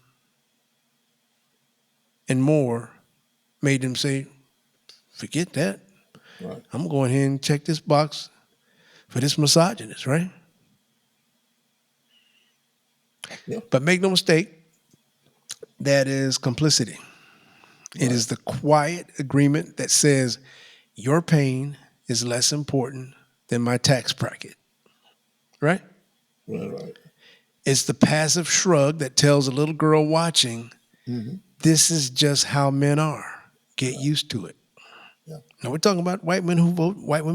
and more made them say, forget that. Right. I'm going here and check this box for this misogynist, right? Yeah. But make no mistake, that is complicity. Right. It is the quiet agreement that says your pain is less important than my tax bracket, right? Right. It's the passive shrug that tells a little girl watching, this is just how men are. Get used to it. Yeah. Now we're talking about white women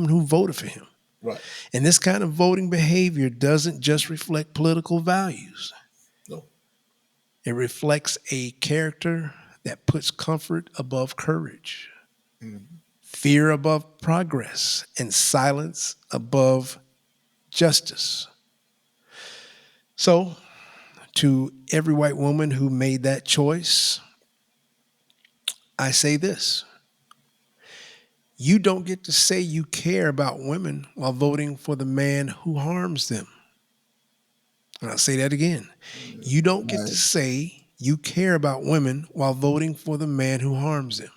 who voted for him. Right. And this kind of voting behavior doesn't just reflect political values. No. It reflects a character that puts comfort above courage, fear above progress, and silence above justice. So, to every white woman who made that choice, I say this. You don't get to say you care about women while voting for the man who harms them. And I'll say that again. You don't get to say you care about women while voting for the man who harms them.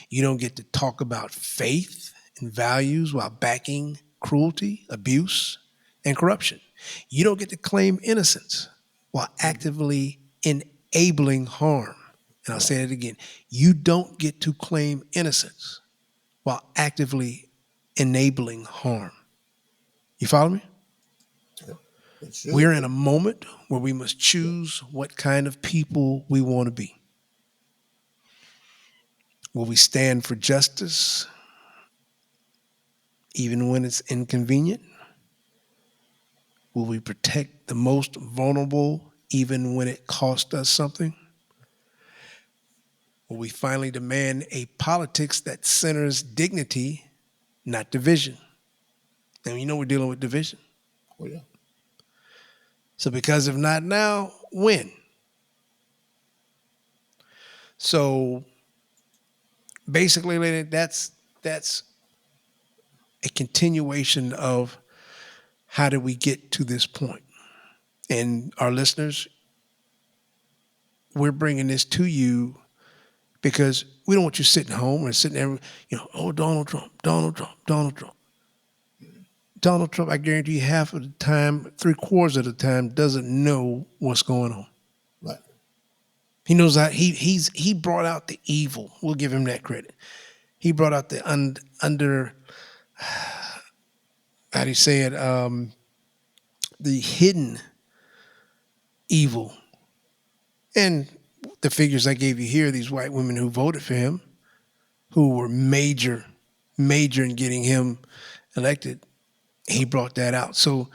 You don't get to talk about faith and values while backing cruelty, abuse, and corruption. You don't get to claim innocence while actively enabling harm. And I'll say it again. You don't get to claim innocence while actively enabling harm. You follow me? We're in a moment where we must choose what kind of people we want to be. Will we stand for justice even when it's inconvenient? Will we protect the most vulnerable even when it costs us something? Will we finally demand a politics that centers dignity, not division? And you know we're dealing with division. Oh, yeah. So because if not now, when? So basically, lady, that's a continuation of how did we get to this point? And our listeners, we're bringing this to you because we don't want you sitting home or sitting there, oh, Donald Trump, Donald Trump, Donald Trump. Donald Trump, I guarantee you half of the time, 3/4 of the time, doesn't know what's going on. Right. He knows that he brought out the evil. We'll give him that credit. He brought out the under how do you say it? The hidden evil. And the figures I gave you here, these white women who voted for him, who were major in getting him elected, he brought that out. So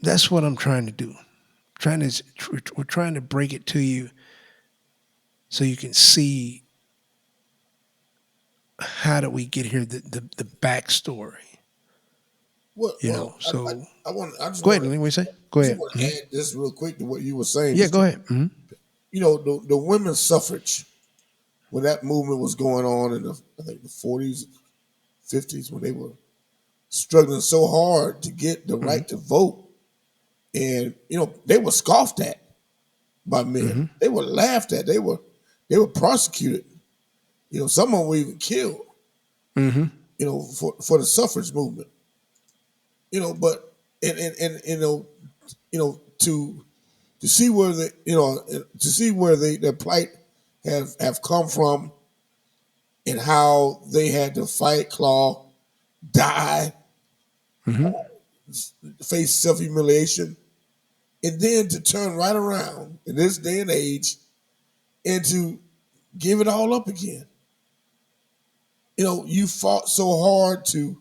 that's what I'm trying to do. We're trying to break it to you so you can see how did we get here, the backstory. Well, so I just go ahead. Let me say. Go ahead. I want to add this real quick to what you were saying. Yeah, go ahead. The women's suffrage, when that movement was going on in I think the 40s, 50s, when they were struggling so hard to get the right to vote, and they were scoffed at by men. They were laughed at. They were prosecuted. Some of them were even killed. For the suffrage movement. But to see where their plight have come from, and how they had to fight, claw, die, face self-humiliation, and then to turn right around in this day and age and to give it all up again. You fought so hard to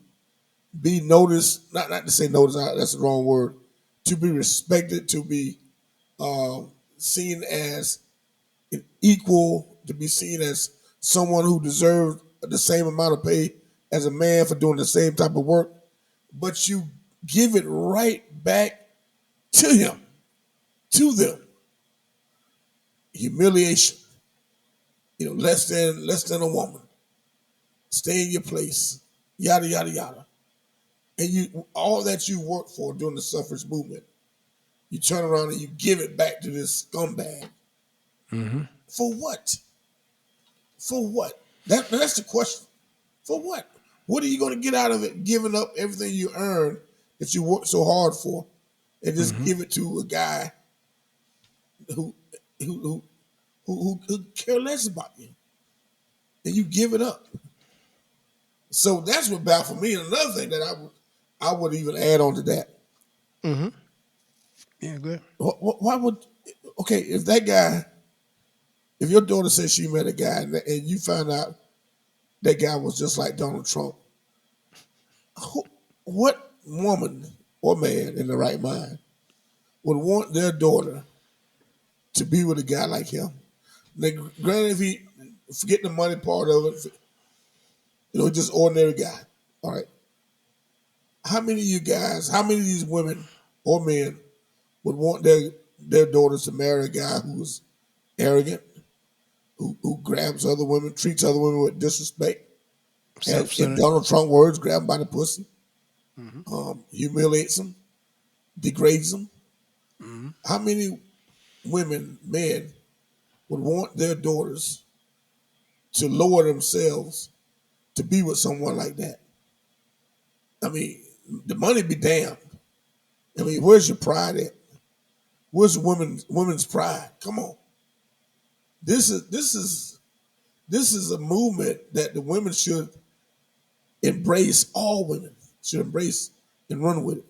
be noticed, not to say noticed, that's the wrong word, to be respected, to be seen as an equal, to be seen as someone who deserved the same amount of pay as a man for doing the same type of work, but you give it right back to them. Humiliation, less than a woman. Stay in your place, yada, yada, yada. And all that you worked for during the suffrage movement, you turn around and you give it back to this scumbag. For what? For what? That's the question. For what? What are you going to get out of it, giving up everything you earned that you worked so hard for, and just give it to a guy who care less about you, and you give it up? So that's what baffled me. And another thing that I would even add on to that. Yeah, good. Why would, if that guy, if your daughter says she met a guy and you found out that guy was just like Donald Trump, what woman or man in the right mind would want their daughter to be with a guy like him? Now, granted, if he, forget the money part of it, just ordinary guy, all right? How many of these women or men would want their daughters to marry a guy who was arrogant, who grabs other women, treats other women with disrespect. And in Self-centered. Donald Trump words, grab them by the pussy, Mm-hmm. humiliates them, degrades them. Mm-hmm. How many women, men, would want their daughters to lower themselves to be with someone like that? I mean, the money be damned. I mean, where's your pride at? Where's women's pride? Come on. This is a movement that the women should embrace. All women should embrace and run with it.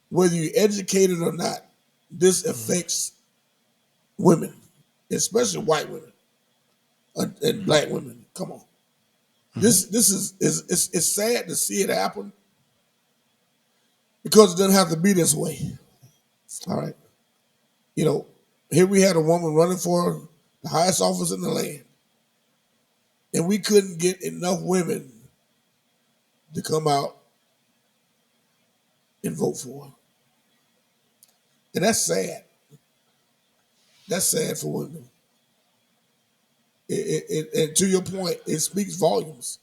Whether you're educated or not, this affects women, especially white women and black women. Come on. This is it's sad to see it happen because it doesn't have to be this way. All right. You know, here we had a woman running for the highest office in the land, and we couldn't get enough women to come out and vote for her. And that's sad. That's sad for women. And to your point, it speaks volumes.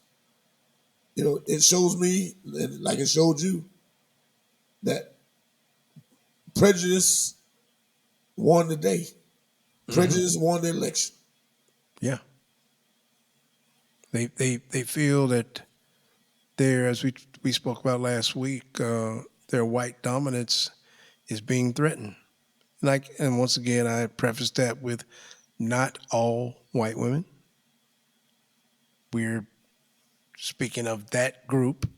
You know, it shows me, like it showed you, that prejudice won the day. Prejudice won the election. Yeah. They feel that their, as we spoke about last week, their white dominance is being threatened. And once again, I prefaced that with not all white women. We're speaking of that group,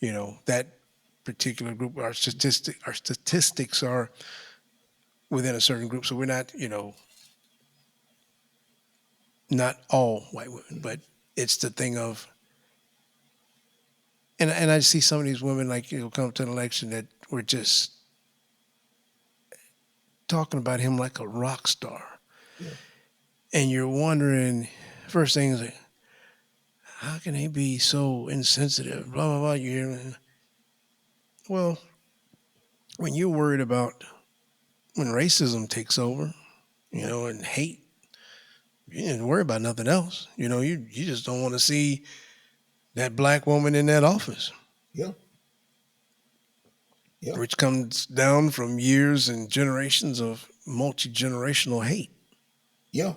you know, that particular group. Our statistics are within a certain group, so we're not, you know, not all white women, but it's the thing of, and I see some of these women, like, you know, come to an election that were just talking about him like a rock star. Yeah. And you're wondering, first thing is like, how can they be so insensitive? Blah, blah, blah. You hear, well, when you're worried about when racism takes over, you know, and hate, you didn't worry about nothing else. You know, you just don't want to see that black woman in that office. Yeah. Yeah. Which comes down from years and generations of multi-generational hate. Yeah.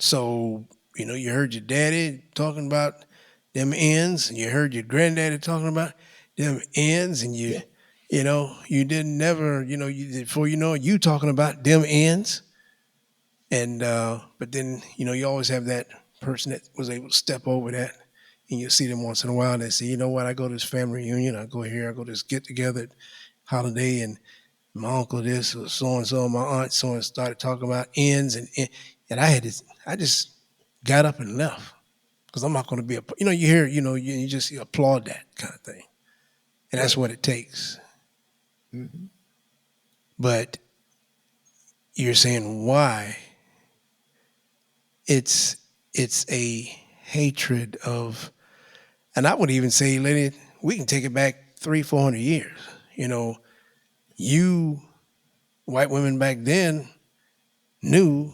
So, you know, you heard your daddy talking about them ends, and you heard your granddaddy talking about them ends, and you know, you didn't never, you know, before you know it, you talking about them ends. And but then, you know, you always have that person that was able to step over that, and you see them once in a while. And they say, you know what, I go to this family reunion, I go here, I go to this get together holiday, and my uncle this or so and so, my aunt so and started talking about ends, and I just got up and left because I'm not going to be you know, you hear, you know, you just applaud that kind of thing, and that's what it takes. Mm-hmm. But you're saying why? It's a hatred of, and I would even say, Lenny, we can take it back 300-400 years. You know, you white women back then knew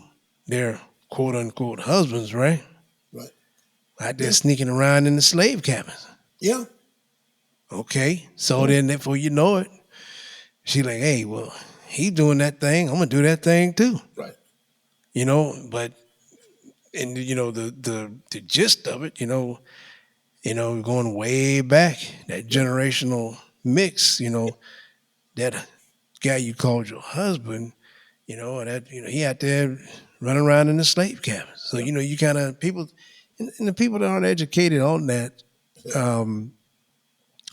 their quote unquote husbands, right? Right. Out there sneaking around in the slave cabins. Yeah. Okay, so then before you know it, she like, hey, well, he doing that thing, I'm gonna do that thing too. Right. You know, but and you know the gist of it, you know, going way back, that generational mix, you know, that guy you called your husband, you know, that, you know, he out there running around in the slave cabins. So, you know, you kind of people, and the people that aren't educated on that,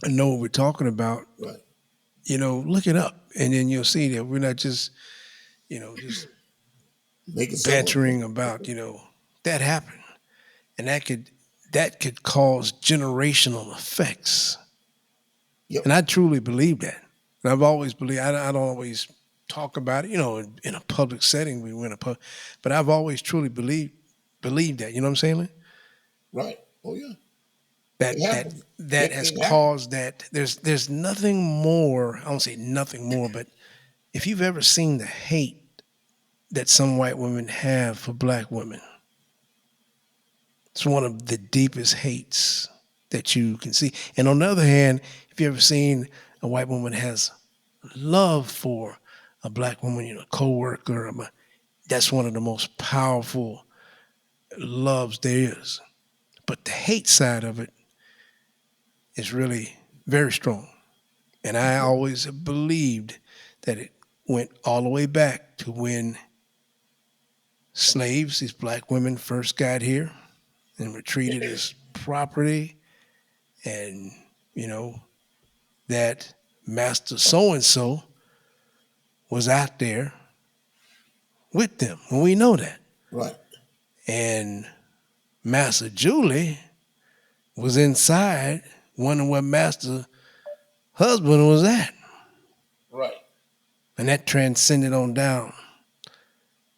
know what we're talking about. Right. You know, look it up, and then you'll see that we're not just, you know, just bantering about, you know, that happened, and that could cause generational effects. Yep. And I truly believe that. And I've always believed. I don't always talk about it, you know, in a public setting. We went but I've always truly believed that. You know what I'm saying, Lynn? Right. Oh yeah. That has caused that. There's nothing more. I don't say nothing more, but if you've ever seen the hate that some white women have for black women. It's one of the deepest hates that you can see. And on the other hand, if you ever seen a white woman has love for a black woman, a co-worker, that's one of the most powerful loves there is. But the hate side of it is really very strong. And I always have believed that it went all the way back to when slaves, these black women, first got here and were treated as property, and that Master so-and-so was out there with them. And we know that. Right. And Master Julie was inside wondering where Master husband was at. Right. And that transcended on down.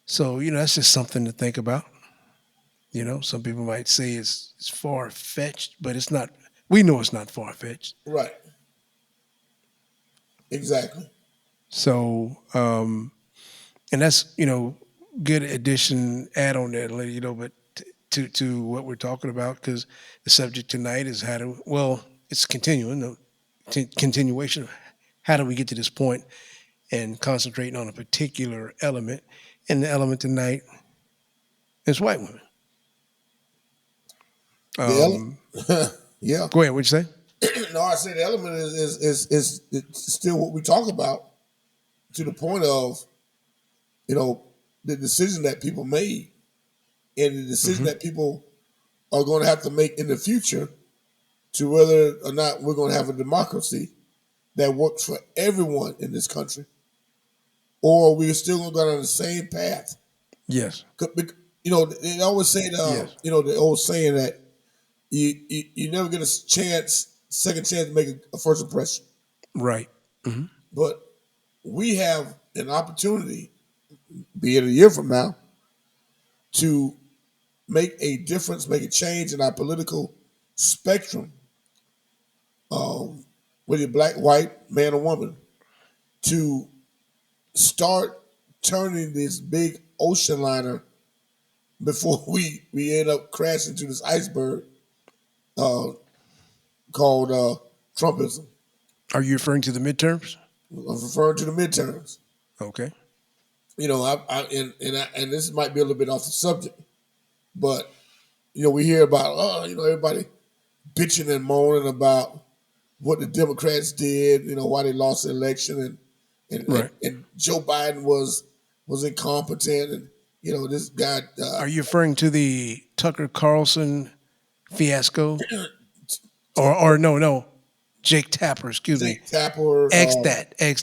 So, that's just something to think about. Some people might say it's far-fetched, but it's not. We know it's not far-fetched. Right. Exactly. So, and that's, good addition, add on there, but to what we're talking about, because the subject tonight is it's continuing, continuation of how do we get to this point and concentrating on a particular element. And the element tonight is white women. Yeah. Go ahead. What'd you say? No, I said the element is still what we talk about, to the point of, the decision that people made and the decision that people are going to have to make in the future to whether or not we're going to have a democracy that works for everyone in this country, or we're still going to go down the same path. Yes. They always say, the old saying that you never get a second chance to make a first impression. Right. Mm-hmm. But we have an opportunity, be it a year from now, to make a difference, make a change in our political spectrum, whether you're black, white, man or woman, to start turning this big ocean liner before we end up crashing to this iceberg called Trumpism. Are you referring to the midterms? I'm referring to the midterms. Okay. And this might be a little bit off the subject, but we hear about everybody bitching and moaning about what the Democrats did, why they lost the election, and Joe Biden was incompetent, and this guy. Are you referring to the Tucker Carlson fiasco, or no, Jake Tapper? Excuse me. Jake Tapper. X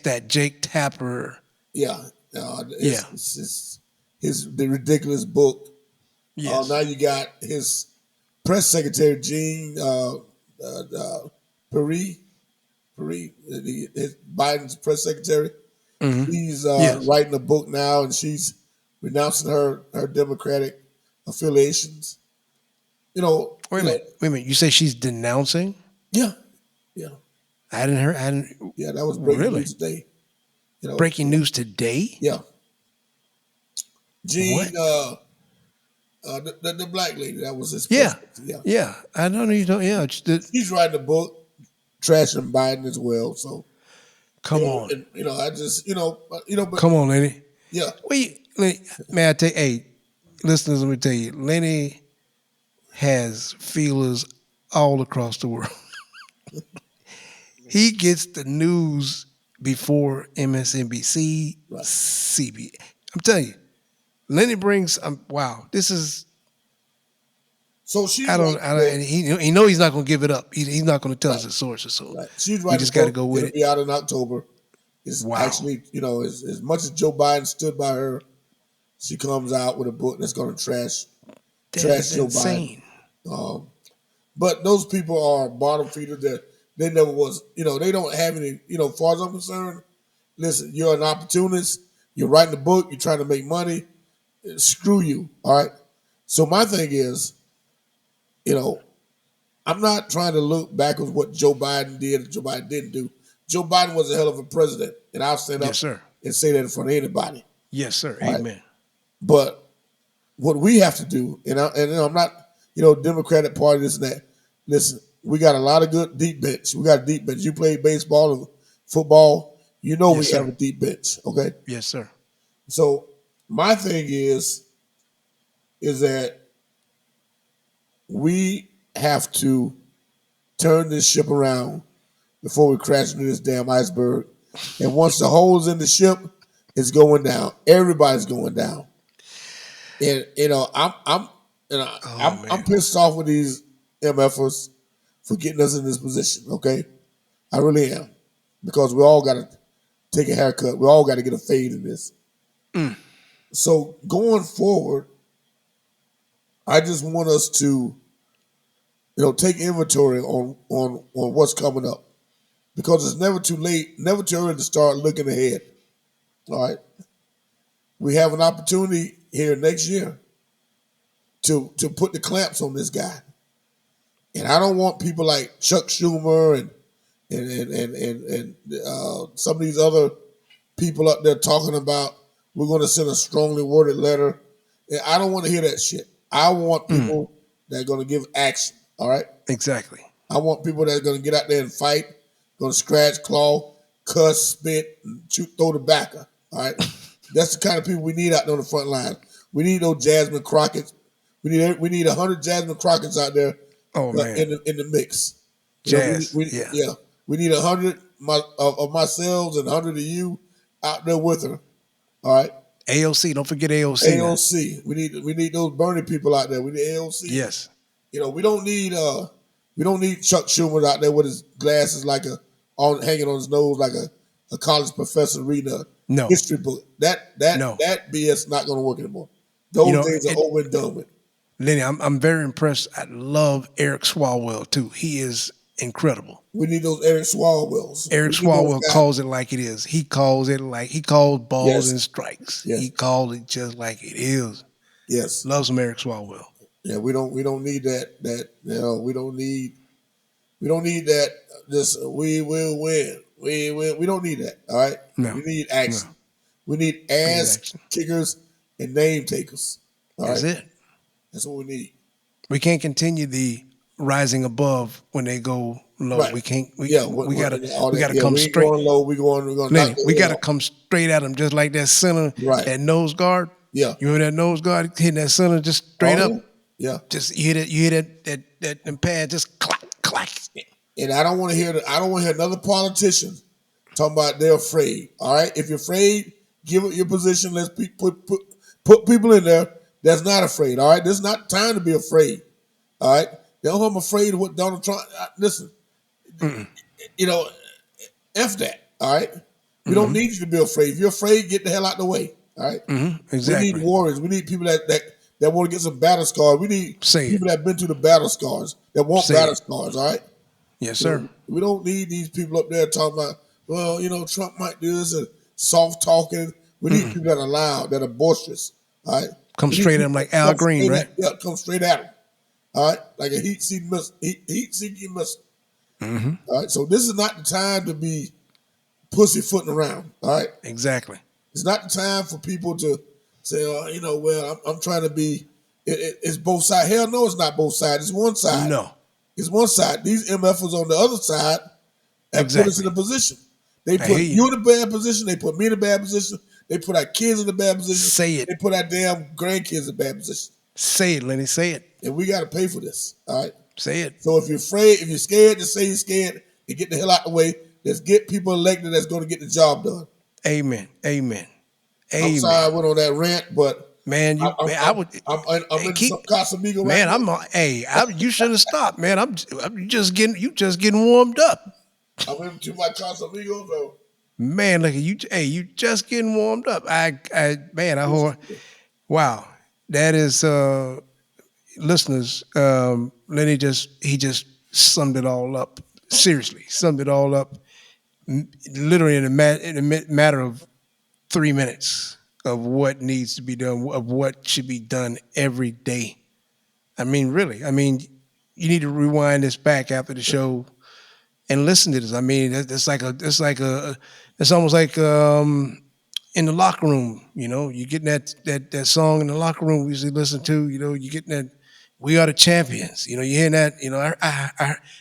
that Jake Tapper. Yeah. The ridiculous book. Yes. Now you got his press secretary, Jean Pierre, Biden's press secretary. Mm-hmm. She's writing a book now, and she's renouncing her Democratic affiliations. Wait a minute. You say she's denouncing? Yeah. I hadn't heard. Yeah, that was breaking news today. Breaking news today? Yeah. Jean, the black lady, that was his. Yeah. I don't know. You don't. Yeah. She's writing a book, trashing Biden as well. So, come on. And, I just, but come on, Lenny. Yeah. May I tell you? Hey, listeners, let me tell you, Lenny has feelers all across the world. He gets the news before MSNBC, right. CBS. I'm telling you, Lenny brings. Wow, this is. So she. I don't. And he know he's not going to give it up. He's not going to tell us his sources. So she's we just got to go with it. It'll be out in October. It's actually, as much as Joe Biden stood by her, she comes out with a book that's going to trash Joe Biden. But those people are bottom feeders. They never was, they don't have any, as far as I'm concerned, listen, you're an opportunist, you're writing a book, you're trying to make money, screw you, all right? So my thing is, I'm not trying to look backwards what Joe Biden did or Joe Biden didn't do. Joe Biden was a hell of a president, and I'll stand up and say that in front of anybody. Yes, sir. All Amen. Right? But what we have to do, I'm not, Democratic Party, this and that. Listen, we got a lot of good deep bench. We got a deep bench. You play baseball and football, Yes, we sir. have a deep bench. Okay. Yes, sir. So my thing is that we have to turn this ship around before we crash into this damn iceberg. And once the hole's in the ship, it's going down. Everybody's going down. And I'm pissed off with these MFers for getting us in this position. Okay, I really am, because we all got to take a haircut. We all got to get a fade in this. So going forward, I just want us to, take inventory on what's coming up, because it's never too late, never too early to start looking ahead. All right, we have an opportunity here next year to put the clamps on this guy, and I don't want people like Chuck Schumer and some of these other people up there talking about we're going to send a strongly worded letter. And I don't want to hear that shit. I want people that are going to give action. All right. Exactly. I want people that are going to get out there and fight, going to scratch, claw, cuss, spit, and throw the backer. All right. That's the kind of people we need out there on the front line. We need those Jasmine Crockett's. We need 100 Jasmine Crockett's out there. Oh man, in the mix. Jazz. We need 100 of myself and 100 of you out there with her. All right. AOC. Don't forget AOC. AOC. We need those Bernie people out there. We need AOC. Yes. We don't need Chuck Schumer out there with his glasses hanging on his nose like a college professor reading a history book. That BS not going to work anymore. Those days are over and done with. Lenny, I'm very impressed. I love Eric Swalwell too. He is incredible. We need those Eric Swalwells. Eric Swalwell calls it like it is. He calls balls and strikes. Yes. He calls it just like it is. Yes. Loves some Eric Swalwell. Yeah, we don't need that we don't need that just we will win. We don't need that. All right? No. We need action. No. We need ass kickers and name takers. That's it. That's what we need. We can't continue the rising above when they go low. Right. We can't. We gotta come straight. Going low. We gotta come straight at them, just like that center, that nose guard. Yeah, you hear that nose guard hitting that center just straight up. Yeah, just you hear that pad just clack clack. And I don't want to hear another politician talking about they're afraid. All right, if you're afraid, give it your position. Let's put people in there that's not afraid. All right, this is not time to be afraid. All right. I'm afraid of what Donald Trump. Listen, F that. All right, we don't need you to be afraid. If you're afraid, get the hell out the way. All right. Exactly. We need warriors. We need people that want to get some battle scars. We need people that have been through the battle scars that want battle scars. All right. Yes, sir. We don't need these people up there talking about, well, Trump might do this and soft talking. We need people that are loud, that are boisterous. All right. Come straight at him like Al Green, right? Come straight at him. All right, like a heat-seeking missile. All right, so this is not the time to be pussyfooting around. All right, exactly. It's not the time for people to say, I'm trying to be. It's both sides. Hell no, it's not both sides. It's one side. No, it's one side. These MFers on the other side have put us in a position. They put you in a bad position. They put me in a bad position. They put our kids in a bad position. Say it. They put our damn grandkids in a bad position. Say it, Lenny. Say it. And we got to pay for this. All right. Say it. So if you're afraid, if you're scared, just say you're scared and get the hell out the way. Let's get people elected that's going to get the job done. Amen. Amen. I'm sorry I went on that rant, but man, I'm in Casamigo right now. You should have stopped, man. I'm just getting warmed up. I'm into my Casamigo though. Man, look at you. Hey, you just getting warmed up. Wow. That is listeners, Lenny he just summed it all up. Seriously, summed it all up literally in a matter of 3 minutes of what needs to be done, of what should be done every day. I mean, really. I mean, you need to rewind this back after the show and listen to this. I mean, it's almost like in the locker room, you getting that song in the locker room we usually listen to, you getting that "We Are the Champions." You hearing that,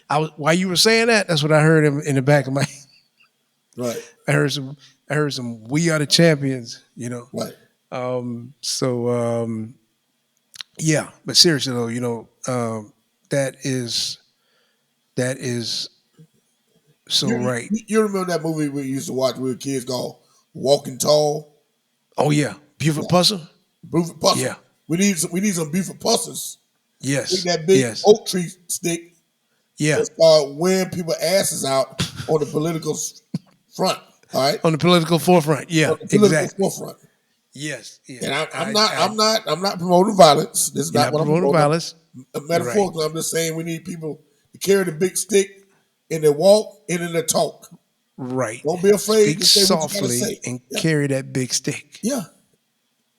I was, while you were saying that, that's what I heard in the back of my Right. I heard some "We Are the Champions," Right. Yeah, but seriously though, that is so right. You remember that movie we used to watch when we were kids called Walking Tall? Oh yeah, Buford Puzzle. Buford Puzzle. Yeah. We need some Buford Puzzles. Yes. Take that big oak tree stick. Yeah. And start wearing people's asses out on the political front. All right. On the political forefront. Yeah. On the political exactly. forefront. Yes. And I'm not promoting violence. This is not what I'm promoting. Violence. Metaphorically, right. I'm just saying we need people to carry the big stick in their walk and in their talk. Right. Don't be afraid Speak to say softly what you gotta say. and carry that big stick. Yeah.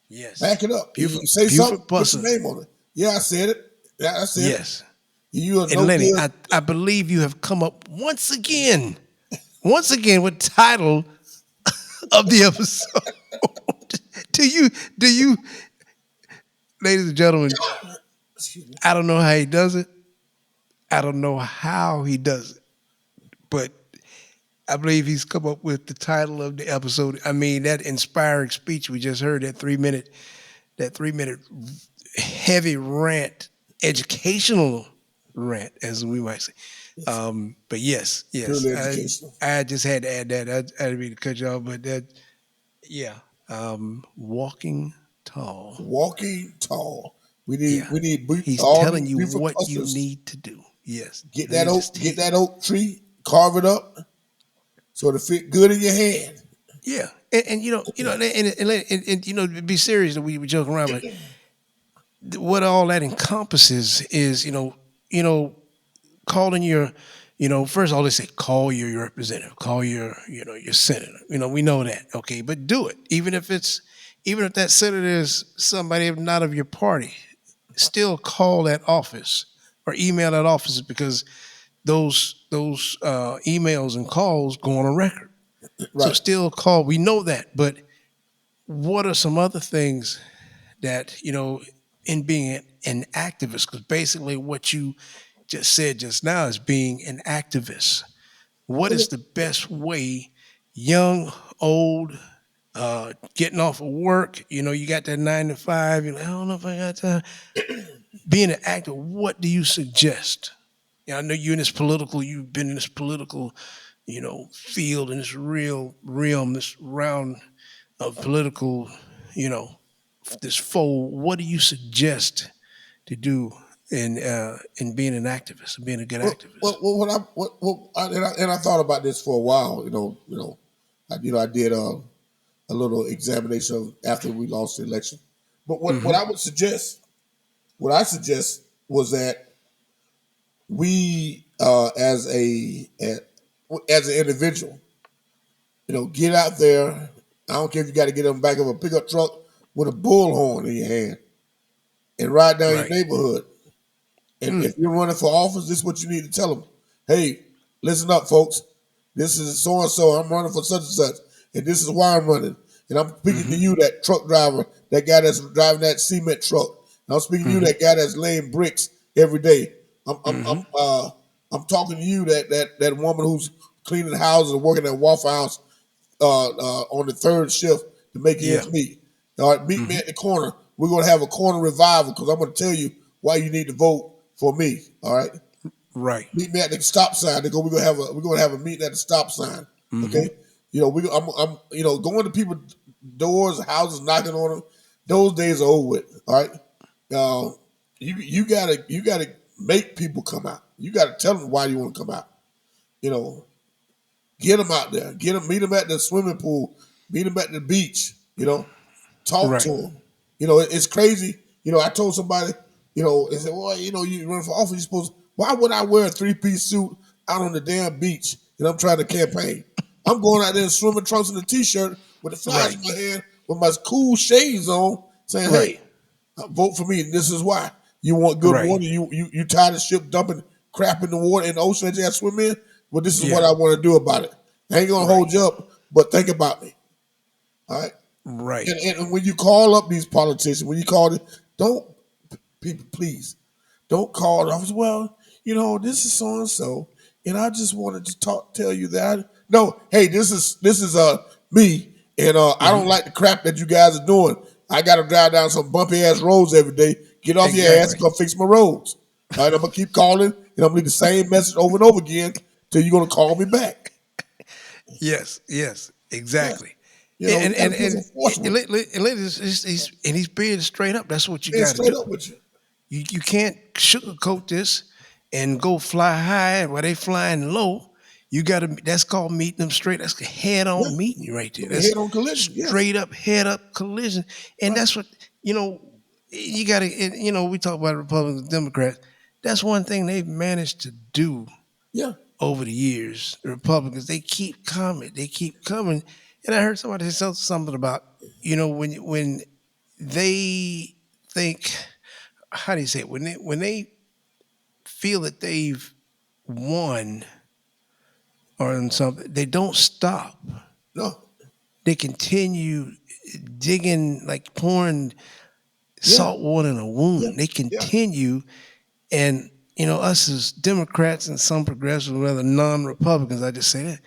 Yes. Back it up. You say something, put your name on it. Yeah, I said it. Yeah, I said it. Yes. And Lenny, I believe you have come up once again with title of the episode. Do you, ladies and gentlemen, I don't know how he does it. I don't know how he does it, but I believe he's come up with the title of the episode. I mean, that inspiring speech we just heard, that 3 minute heavy rant, educational rant, as we might say. But yes, I just had to add that. I didn't mean to cut you off, but that, walking tall. Walking tall. We need. He's telling you what you need to do. Yes, get that oak tree, carve it up, so it fit good in your hand. Yeah, and be serious that we joke around, but what all that encompasses is, calling your, first of all, they say call your representative, call your senator. We know that, okay, but do it. Even if that senator is somebody not of your party, still call that office or email that office, because those emails and calls go on a record. Right. So still call. We know that, but what are some other things that, in being an activist? Because basically what you just said just now is being an activist. What is the best way, young, old, getting off of work, you got that 9 to 5, you're like, I don't know if I got time. Being an actor, what do you suggest? I know you've been in this political, field, in this real realm, this round of political, this fold. What do you suggest to do in being an activist, being a good activist? I thought about this for a while. I did a little examination after we lost the election. But what I suggest was that we, as an individual, get out there. I don't care if you got to get on the back of a pickup truck with a bullhorn in your hand and ride down your neighborhood. And if you're running for office, this is what you need to tell them. Hey, listen up, folks. This is so-and-so. I'm running for such and such. And this is why I'm running. And I'm speaking to you, that truck driver, that guy that's driving that cement truck. And I'm speaking to you, that guy that's laying bricks every day. I'm talking to you, that woman who's cleaning houses and working at Waffle House on the third shift to make ends meet. All right, meet me at the corner. We're going to have a corner revival, because I'm going to tell you why you need to vote for me. All right. Right. Meet me at the stop sign. We're going to have a meeting at the stop sign. Okay. I'm going to people's doors, houses, knocking on them. Those days are over with. All right. You gotta make people come out. You gotta tell them why you want to come out. Get them out there. Meet them at the swimming pool. Meet them at the beach. Talk to them. It's crazy. I told somebody, they said, well, you run for office, you're supposed to, why would I wear a 3-piece suit out on the damn beach and I'm trying to campaign? I'm going out there in swimming trunks and a t-shirt with a flash in my hand with my cool shades on, saying, hey, vote for me, and this is why. You want good water, you tired of ship dumping crap in the water in the ocean that you got to swim in? Well, this is what I want to do about it. I ain't going to hold you up, but think about me. All right? Right. And when you call up these politicians, when you call it, don't people please don't call the office. Well, this is so and so, and I just wanted to tell you that. No, hey, this is me, and I don't like the crap that you guys are doing. I got to drive down some bumpy ass roads every day. Get off your ass and come fix my roads. All right, I'm gonna keep calling, and I'm gonna leave the same message over and over again till you're gonna call me back. Yes, exactly. Yeah. And he's being straight up. That's what you got to straight do. up with you. You can't sugarcoat this and go fly high where they flying low. You got to. That's called meeting them straight. That's a head-on meeting right there. That's head-on collision. Straight up, head-up collision. And that's what you got to. We talk about Republicans and Democrats. That's one thing they've managed to do. Yeah. Over the years, the Republicans, they keep coming. And I heard somebody say something about, when they think, how do you say it? When they feel that they've won or something, they don't stop. No. They continue digging, like pouring salt water in a wound. Yeah. They continue, and us as Democrats and some progressives, rather non-Republicans, I just say that,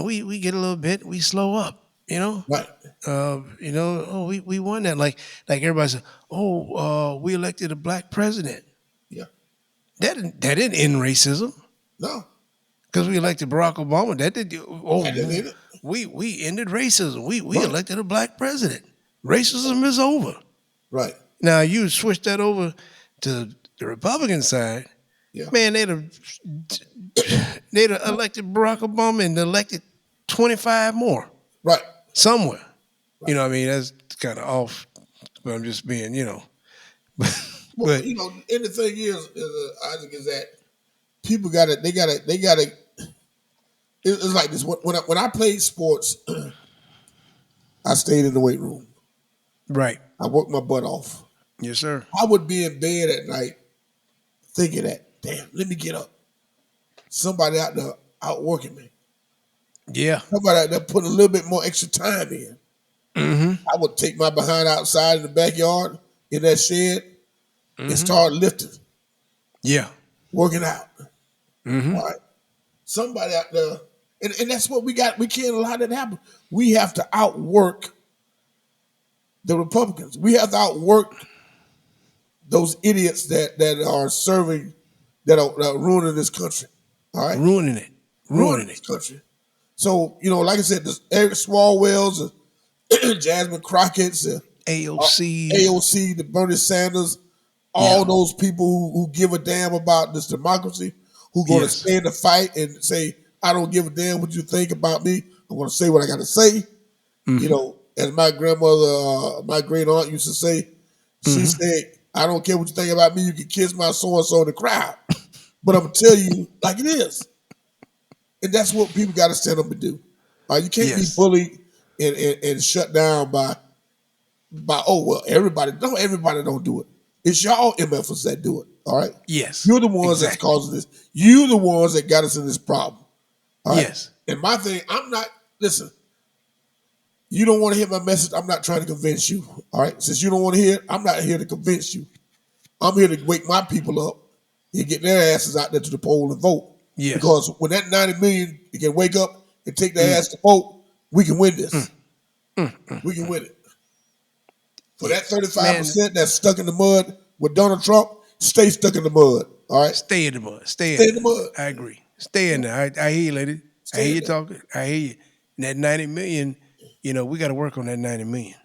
we get a little bit, we slow up, Right. We won that. Like everybody said, we elected a black president. Yeah. That didn't end racism. No. Because we elected Barack Obama. That did. We ended racism. We elected a black president. Racism is over. Right. Now you switch that over to the Republican side, man, they'd have elected Barack Obama and elected 25 more. Right. Somewhere. Right. What I mean? That's kind of off, but I'm just being, But and the thing is, Isaac, is that people got to. It's like this. When I played sports, I stayed in the weight room. Right. I worked my butt off. Yes, sir. I would be in bed at night thinking that, damn, let me get up. Somebody out there outworking me. Yeah. Somebody out there putting a little bit more extra time in. Mm-hmm. I would take my behind outside in the backyard in that shed and start lifting. Yeah. Working out. Mm-hmm. All right. Somebody out there, and that's what we got. We can't allow that to happen. We have to outwork the Republicans. We have to outwork those idiots that are serving, that are ruining this country. All right, ruining this country. So like I said, there's Eric Swalwell's, Jasmine Crockett's, AOC, the Bernie Sanders, all those people who give a damn about this democracy, who going to stand the fight and say, I don't give a damn what you think about me. I'm going to say what I got to say. Mm-hmm. As my grandmother, my great aunt used to say, she said, I don't care what you think about me. You can kiss my so-and-so in the crowd. But I'm going to tell you like it is. And that's what people got to stand up and do. You can't be bullied and shut down by everybody. No, everybody don't do it. It's y'all MFers that do it. All right? Yes. You're the ones that's causing this. You're the ones that got us in this problem. All right? Yes. And my thing, listen, you don't want to hear my message. I'm not trying to convince you. All right? Since you don't want to hear it, I'm not here to convince you. I'm here to wake my people up and get their asses out there to the poll and vote. Yes. Because when that 90 million can wake up and take their ass to vote, we can win this. We can win it. For that 35% that's stuck in the mud with Donald Trump, stay stuck in the mud. All right? Stay in the mud. Stay in the mud. I agree. Stay in there. I hear you, lady. I hear you talking. I hear you. And that 90 million, we got to work on that 90 million.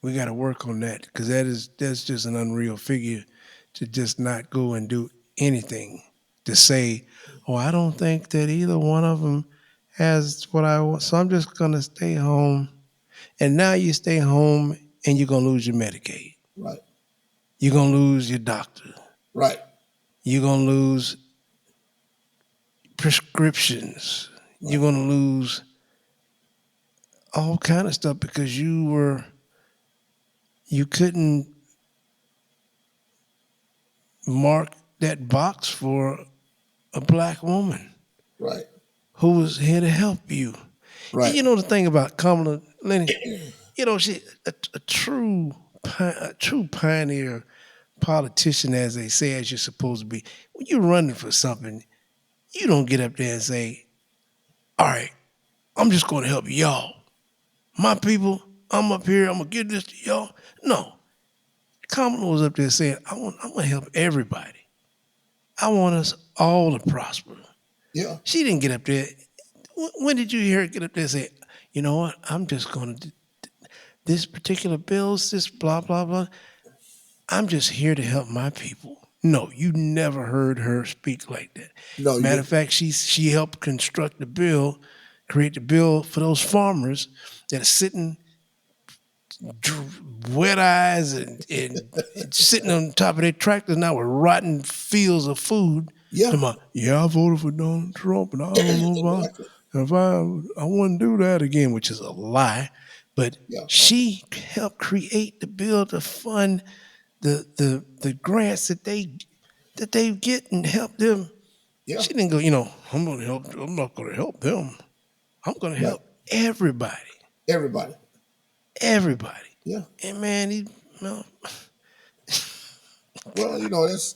We got to work on that because that's just an unreal figure to just not go and do anything to say, I don't think that either one of them has what I want, so I'm just going to stay home. And now you stay home and you're going to lose your Medicaid. Right. You're going to lose your doctor. Right. You're going to lose prescriptions. Right. You're going to lose all kind of stuff because you couldn't mark that box for a black woman. Right. Who was here to help you. Right. You know the thing about Kamala, Lenny, she a true pioneer politician, as they say, as you're supposed to be. When you're running for something, you don't get up there and say, "All right, I'm just going to help y'all, my people. I'm up here. I'm gonna give this to y'all." No, Kamala was up there saying, I'm going to help everybody. I want us all to prosper." Yeah. She didn't get up there. When did you hear her get up there and say, "You know what? I'm just going to this particular bills, this blah blah blah. I'm just here to help my people"? No, you never heard her speak like that. No. Matter of fact, she helped construct the bill, create the bill for those farmers that are sitting wet eyes and sitting on top of their tractors now with rotten fields of food. Yeah. Come on, yeah, I voted for Donald Trump, and I don't know if I wouldn't do that again, which is a lie. But Yeah. she helped create the bill to fund the grants that they get and help them. Yeah. She didn't go, I'm going to help. I'm not going to help them. I'm going to help everybody. Everybody. Everybody. Yeah. And man, Well, that's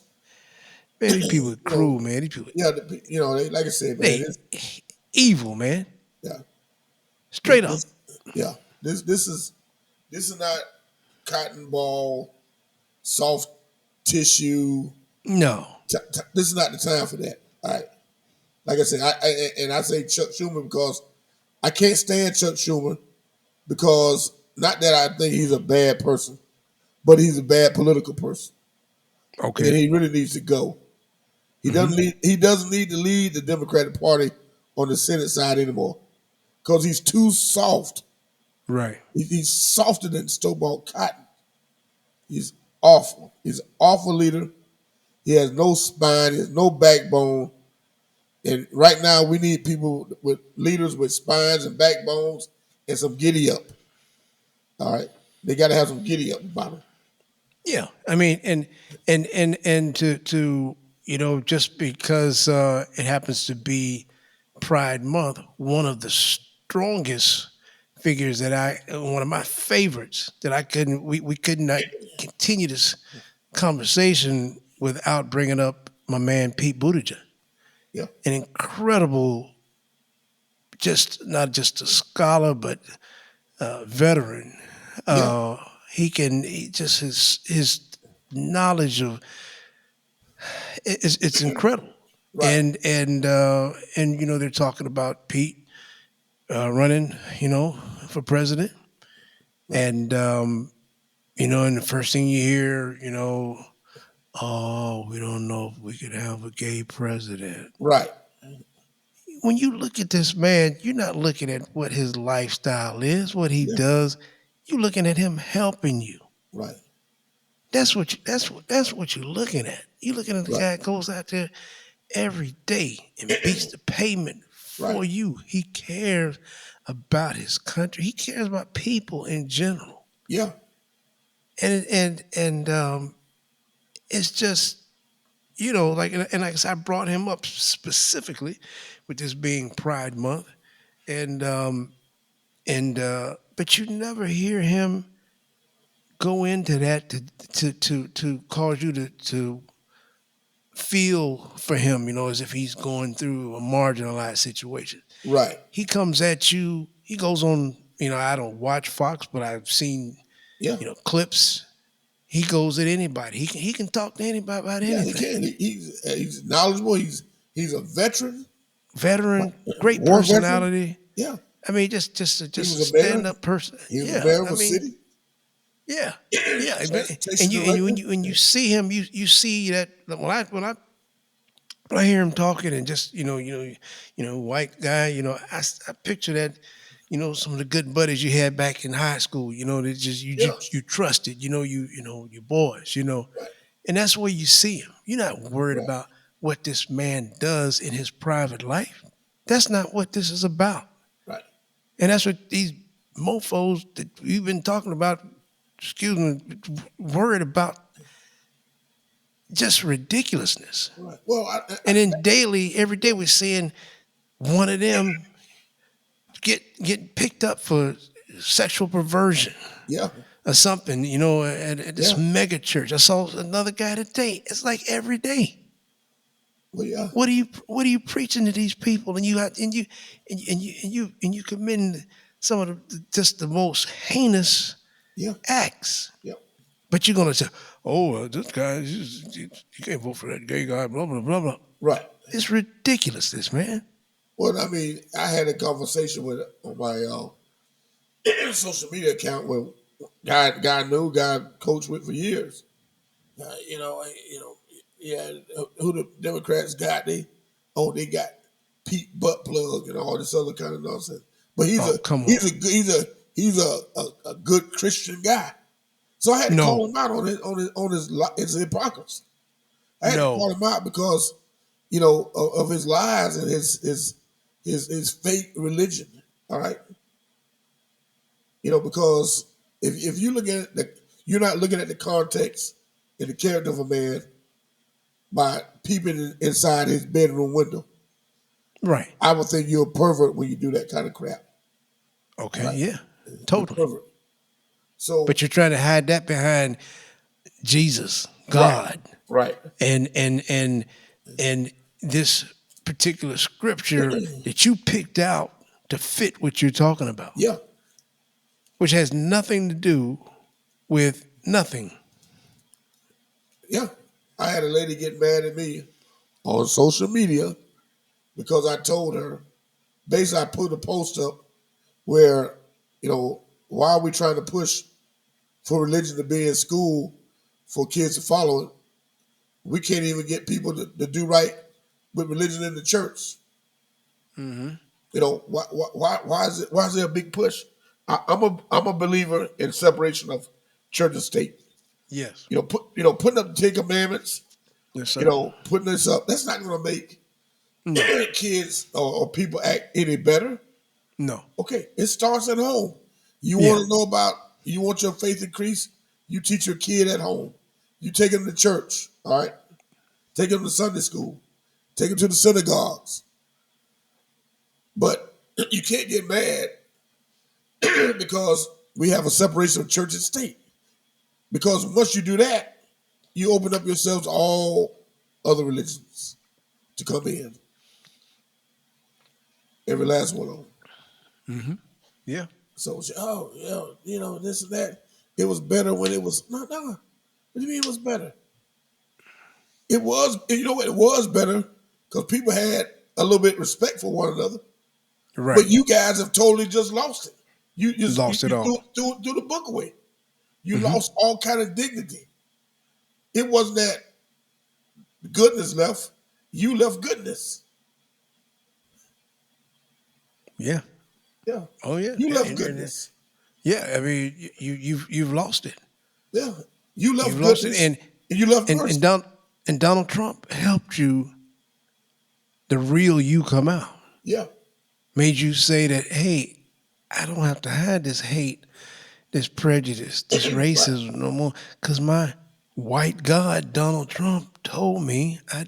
these people are cruel, man. These people, yeah. They, like I said, man, they evil, man. Yeah. Straight up. Yeah. This is not cotton ball, soft tissue. No. This is not the time for that. All right. Like I said, I say Chuck Schumer because I can't stand Chuck Schumer because not that I think he's a bad person, but he's a bad political person. Okay. And he really needs to go. He doesn't need to lead the Democratic Party on the Senate side anymore because he's too soft. Right. He's softer than store-bought cotton. He's awful. He's an awful leader. He has no spine. He has no backbone. And right now, we need people with leaders with spines and backbones and some giddy up. All right, they got to have some giddy up about them. Yeah, I mean, and to just because it happens to be Pride Month, one of the strongest figures one of my favorites that we could not continue this conversation without bringing up my man Pete Buttigieg. Yeah, an incredible, not just a scholar, but veteran. Yeah. His knowledge of it's incredible. Right. And they're talking about Pete running, for president. Right. And and the first thing you hear, oh, we don't know if we could have a gay president. Right. When you look at this man, you're not looking at what his lifestyle is, what he does. You're looking at him helping you. Right. That's what you're looking at. You're looking at the guy that goes out there every day and beats the pavement for you. He cares about his country. He cares about people in general. Yeah. And it's just, like I said, I brought him up specifically with this being Pride Month, but you never hear him go into that to cause you to feel for him, as if he's going through a marginalized situation. Right. He comes at you. He goes on. I don't watch Fox, but I've seen clips. He goes at anybody. He can talk to anybody about anything. He can. He's knowledgeable. He's a veteran. Great personality. Veteran. Yeah. I mean, just a stand-up person. He was a mayor of a city. Yeah. And you see him, you see that when I hear him talking and just white guy, I picture that. Some of the good buddies you had back in high school, that just you trusted, your boys, and that's where you see him. You're not worried about what this man does in his private life. That's not what this is about. Right. And that's what these mofos that we've been talking about, worried about, just ridiculousness. Right. Well, and then every day we're seeing one of them get picked up for sexual perversion Yeah. or something, at this mega church. I saw another guy today. It's like every day. Well, yeah. What are you preaching to these people? And you committing some of just the most heinous acts. Yeah. But you're gonna say, "Oh, this guy, you can't vote for that gay guy." Blah blah blah blah. Right. It's ridiculous, this man. Well, I mean, I had a conversation with on my social media account with guy I coached with for years. Who the Democrats got? They got Pete Butt Plug and all this other kind of nonsense. But he's a good Christian guy. So I had to call him out on his hypocrisy. I had to call him out because of his lies and his fake religion. All right, because if you look at you're not looking at the context and the character of a man by peeping inside his bedroom window. Right. I would think you're a pervert when you do that kind of crap. Okay. Right? Yeah. Totally. So, but you're trying to hide that behind Jesus, God, right? And this particular scripture that you picked out to fit what you're talking about. Yeah. Which has nothing to do with nothing. Yeah. I had a lady get mad at me on social media because I told her, basically I put a post up where, why are we trying to push for religion to be in school for kids to follow it? We can't even get people to do right with religion in the church. Mm-hmm. Why is there a big push? I'm a believer in separation of church and state. Yes. Putting up the Ten Commandments. Yes, sir. Putting this up. That's not going to make kids or people act any better. No. Okay, it starts at home. You want your faith increase? You teach your kid at home. You take them to church. All right. Take them to Sunday school. Take them to the synagogues. But you can't get mad because we have a separation of church and state. Because once you do that, you open up yourselves to all other religions to come in. Every last one of them. Mm-hmm. Yeah. So, this and that. It was better when it was, no. What do you mean it was better? It was, it was better because people had a little bit of respect for one another. Right. But you guys have totally just lost it. You just lost it all. Threw the book away. You lost all kind of dignity. It wasn't that goodness left. You left goodness. Yeah. Yeah. Oh yeah. You left goodness. Yeah. I mean, you've lost it. Yeah. You left You've goodness. lost it, and you left and Donald Trump helped you. The real you come out. Yeah. Made you say that, hey, I don't have to hide this hate, this prejudice, this racism no more, because my white God, Donald Trump, told me I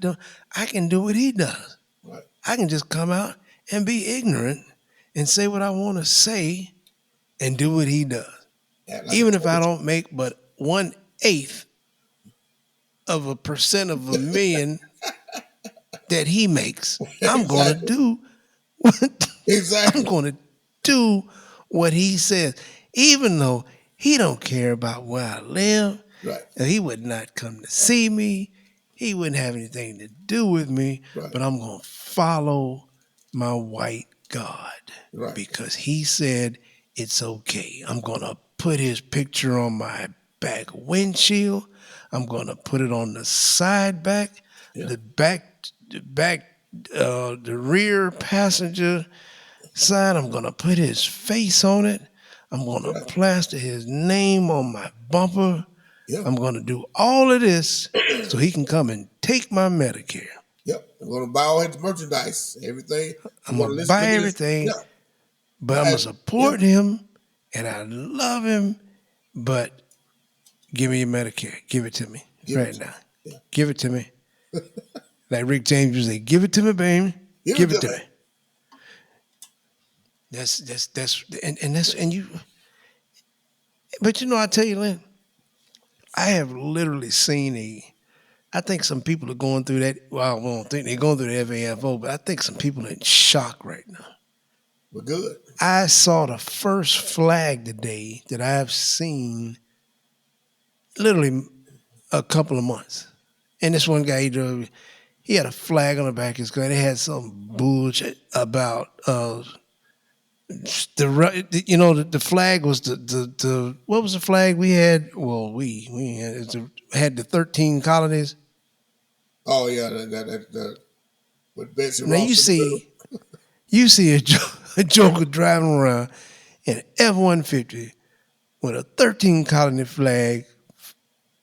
can do what he does. Right. I can just come out and be ignorant and say what I want to say and do what he does. Yeah, like even if I don't make but 1/8 of a percent of a million that he makes, I'm going to do exactly. I'm going to do what he says, even though he don't care about where I live. Right. He would not come to see me. He wouldn't have anything to do with me. Right. But I'm going to follow my white God because he said it's okay. I'm going to put his picture on my back windshield. I'm going to put it on the side back, the rear passenger side. I'm going to put his face on it. I'm going to plaster his name on my bumper. Yeah. I'm going to do all of this so he can come and take my Medicare. Yep. I'm going to buy all his merchandise, everything. I'm going to buy everything, but I'm going to support him, and I love him, but give me your Medicare. Give it to me right now. Yeah. Give it to me. Like Rick James would say, give it to me, baby. Give it to me. That's and you. But I tell you, Lynn, I have literally seen I think some people are going through that. Well, I don't think they're going through the FAFO, but I think some people are in shock right now. We're good. I saw the first flag today that I've seen literally a couple of months. And this one guy, he had a flag on the back of his car. They had some bullshit about the flag was the what was the flag we had? Well, we had the 13 colonies. Oh yeah, that with Betsy Now Ross. you see a joker driving around in an F-150 with a 13 colony flag,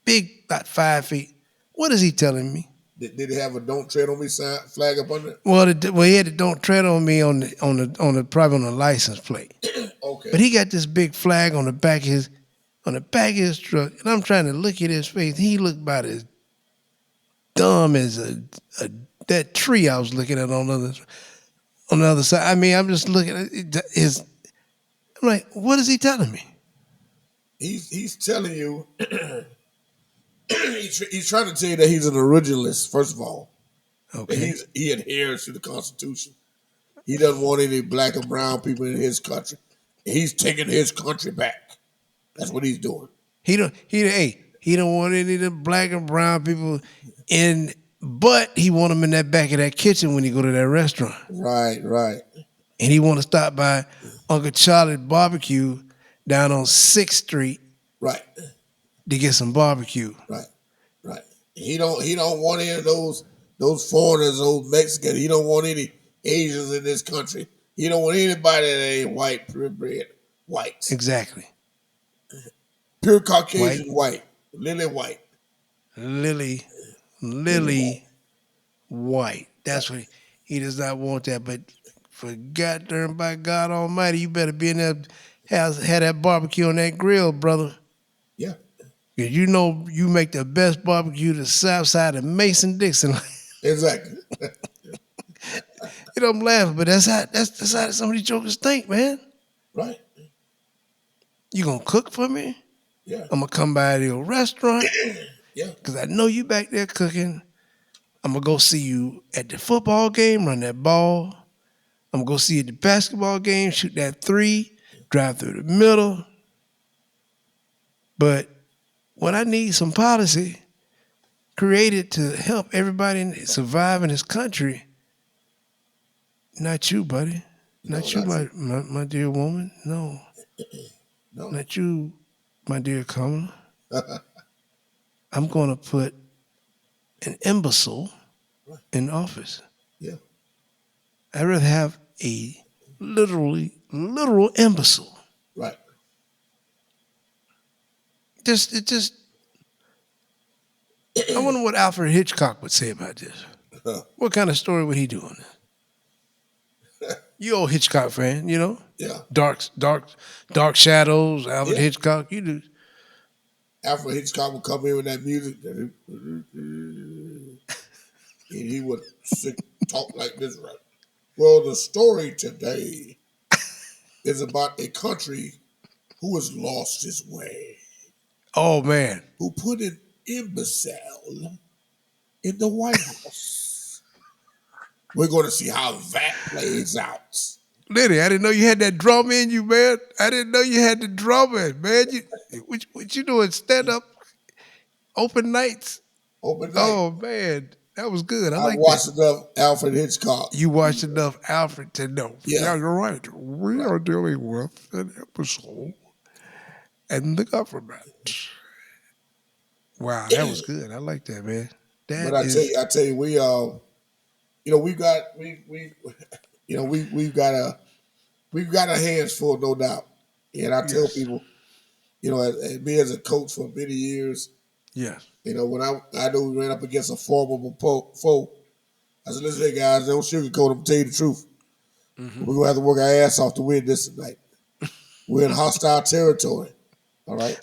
big, about 5 feet. What is he telling me? Did he have a "Don't Tread on Me" flag up on it? Well, he had the "Don't Tread on Me" on the probably on the license plate. Okay. But he got this big flag on the back of his truck, and I'm trying to look at his face. He looked about as dumb as that tree I was looking at on the other side. I mean, I'm just looking at his. I'm like, what is he telling me? He's telling you. He's trying to tell you that he's an originalist. First of all, okay, he adheres to the Constitution. He doesn't want any black and brown people in his country. He's taking his country back. That's what he's doing. He don't want any of the black and brown people in, but he want them in that back of that kitchen when he go to that restaurant. Right. And he want to stop by Uncle Charlie's barbecue down on 6th Street. Right. To get some barbecue. Right. He don't want any of those foreigners, those Mexicans. He don't want any Asians in this country. He don't want anybody that ain't white, purebred white. Exactly. Pure Caucasian white. Lily white. Lily white. That's what he does not want that. But for goddamn by God Almighty, you better be in there, have that barbecue on that grill, brother. Yeah. Cause you make the best barbecue the south side of Mason-Dixon. Exactly. I'm laughing, but that's how some of these jokers think, man. Right. You gonna cook for me? Yeah. I'm gonna come by to your restaurant. Yeah. Cause I know you back there cooking. I'm gonna go see you at the football game, run that ball. I'm gonna go see you at the basketball game, shoot that 3, drive through the middle. But when I need some policy created to help everybody survive in this country, not you, buddy. Not you, my dear woman. No. Not you, my dear Kamala. I'm going to put an imbecile in office. Yeah. I'd rather have a literal imbecile. Right. I wonder what Alfred Hitchcock would say about this. What kind of story would he do on this? You old Hitchcock fan, you know? Yeah. Dark Shadows, Alfred Hitchcock, you do. Alfred Hitchcock would come in with that music, and he would talk like this, right? Well, the story today is about a country who has lost its way. Oh, man. Who put an imbecile in the White House. We're going to see how that plays out. Liddy, I didn't know you had that drum in you, man. I didn't know you had the drum in, man. What you doing? Stand up, open nights? Open night. Oh, man. That was good. I like watched enough Alfred Hitchcock. You watched enough Alfred to know. Yeah, you're right. We are dealing with an episode and the government. Wow, that was good. I like that, man. I tell you, we've got our hands full, no doubt. And I tell people, me as a coach for many years, when I know we ran up against a formidable foe, I said, listen, hey guys, don't sugarcoat them, tell you the truth. Mm-hmm. We're gonna have to work our ass off to win this tonight. We're in hostile territory. All right.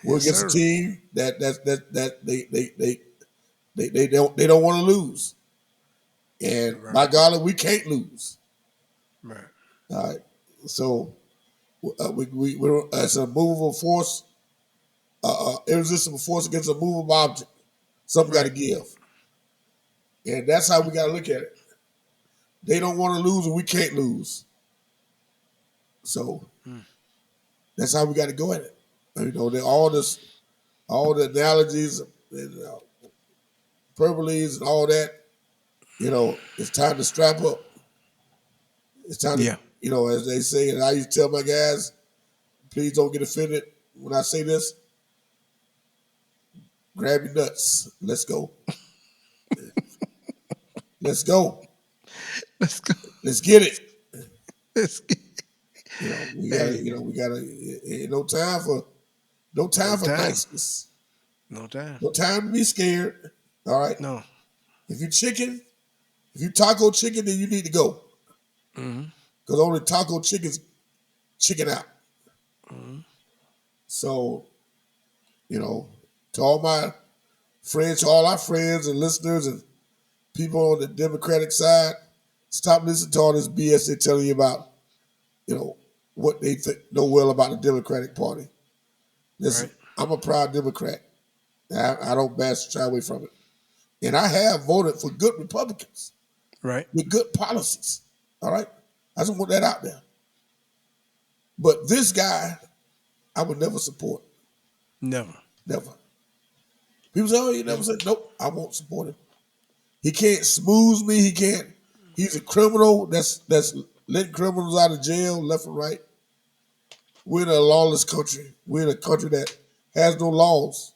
We're against a team that they don't want to lose. And by golly, we can't lose. Right. All right. So we're as a movable force, irresistible force against a movable object. Something got to Right. give, and that's how we got to look at it. They don't want to lose, and we can't lose. So that's how we got to go at it. You know, all the analogies and hyperboles and all that. You know, it's time to strap up. It's time Yeah. to, you know, as they say, and I used to tell my guys, please don't get offended when I say this. Grab your nuts. Let's go. Let's go. Let's go. Let's get it. Let's get. You know, Hey. we gotta. Ain't no time for No time. niceness. No time. No time to be scared. All right. No. If you taco chicken, then you need to go. Mm-hmm. Because only taco chicken's chicken out. Mm-hmm. So, you know, to all my friends, to all our friends and listeners and people on the Democratic side, stop listening to all this BS they're telling you about, you know, what they know well about the Democratic Party. Listen, Right. I'm a proud Democrat. I don't shy away from it. And I have voted for good Republicans Right. with good policies. All right? I just want that out there. But this guy, I would never support. Never. Never. People say, oh, you never said, nope, I won't support him. He can't smooth me. He can't. He's a criminal that's letting criminals out of jail left and right. We're in a lawless country. We're in a country that has no laws.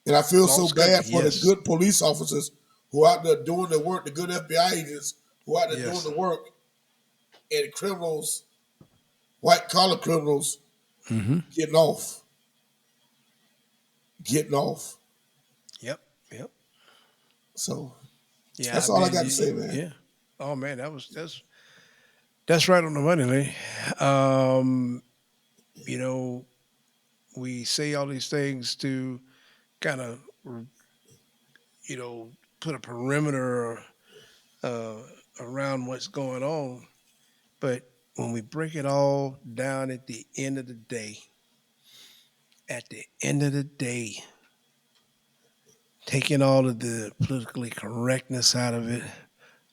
And I feel so Lawless bad country, for yes. the good police officers who are out there doing the work, the good FBI agents who are out there Yes. doing the work, and criminals, white collar criminals, Mm-hmm. getting off. Getting off. Yep. Yep. So Yeah. that's all I got to say, man. Yeah. Oh man, that's right on the money, Lee. You know, we say all these things to kind of, you know, put a perimeter uh, around what's going on. But when we break it all down at the end of the day, taking all of the politically correctness out of it,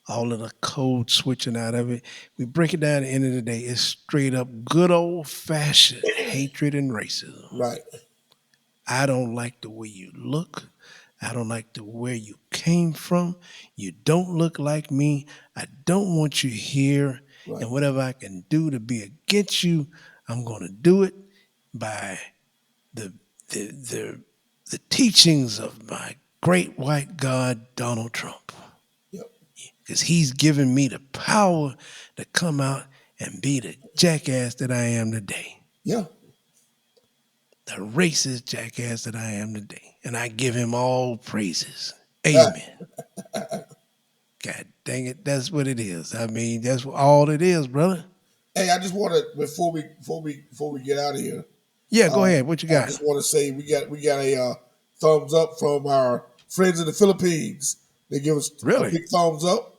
all of the code switching out of it, we break it down at the end of the day, it's straight up good old fashioned hatred and racism. Right. I don't like the way you look. I don't like the where you came from. You don't look like me. I don't want you here. Right. And whatever I can do to be against you, I'm going to do it by the the teachings of my great white God, Donald Trump. Yep. Because he's given me the power to come out and be the jackass that I am today. Yeah. The racist jackass that I am today. And I give him all praises. Amen. God dang it, that's what it is. I mean, that's all it is, brother. Hey, I just want to before we get out of here. Yeah, go ahead. What you I got? just want to say we got a thumbs up from our friends in the Philippines. They give us Really? a big thumbs up.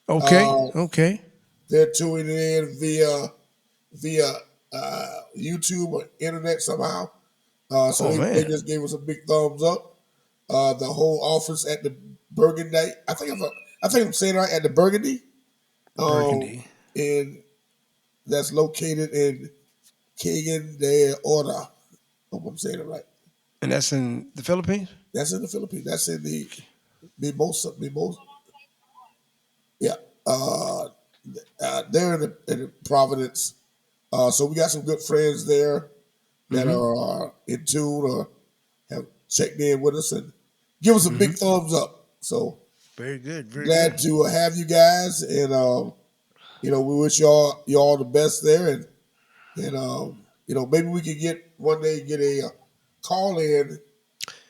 Okay. Okay. They're tuning in via YouTube or internet somehow. So they just gave us a big thumbs up. The whole office at the Burgundy. I think I'm saying it right, at the Burgundy. Burgundy. And that's located in Cagayan de Oro. Hope I'm saying it right. And that's in the Philippines? That's in the Philippines. That's in the Mimosa. Yeah. They're in the Providence. So we got some good friends there that are in tune or have checked in with us and give us a big thumbs up. So very good. Very glad good. to have you guys, and we wish y'all the best there, and maybe we could get a call in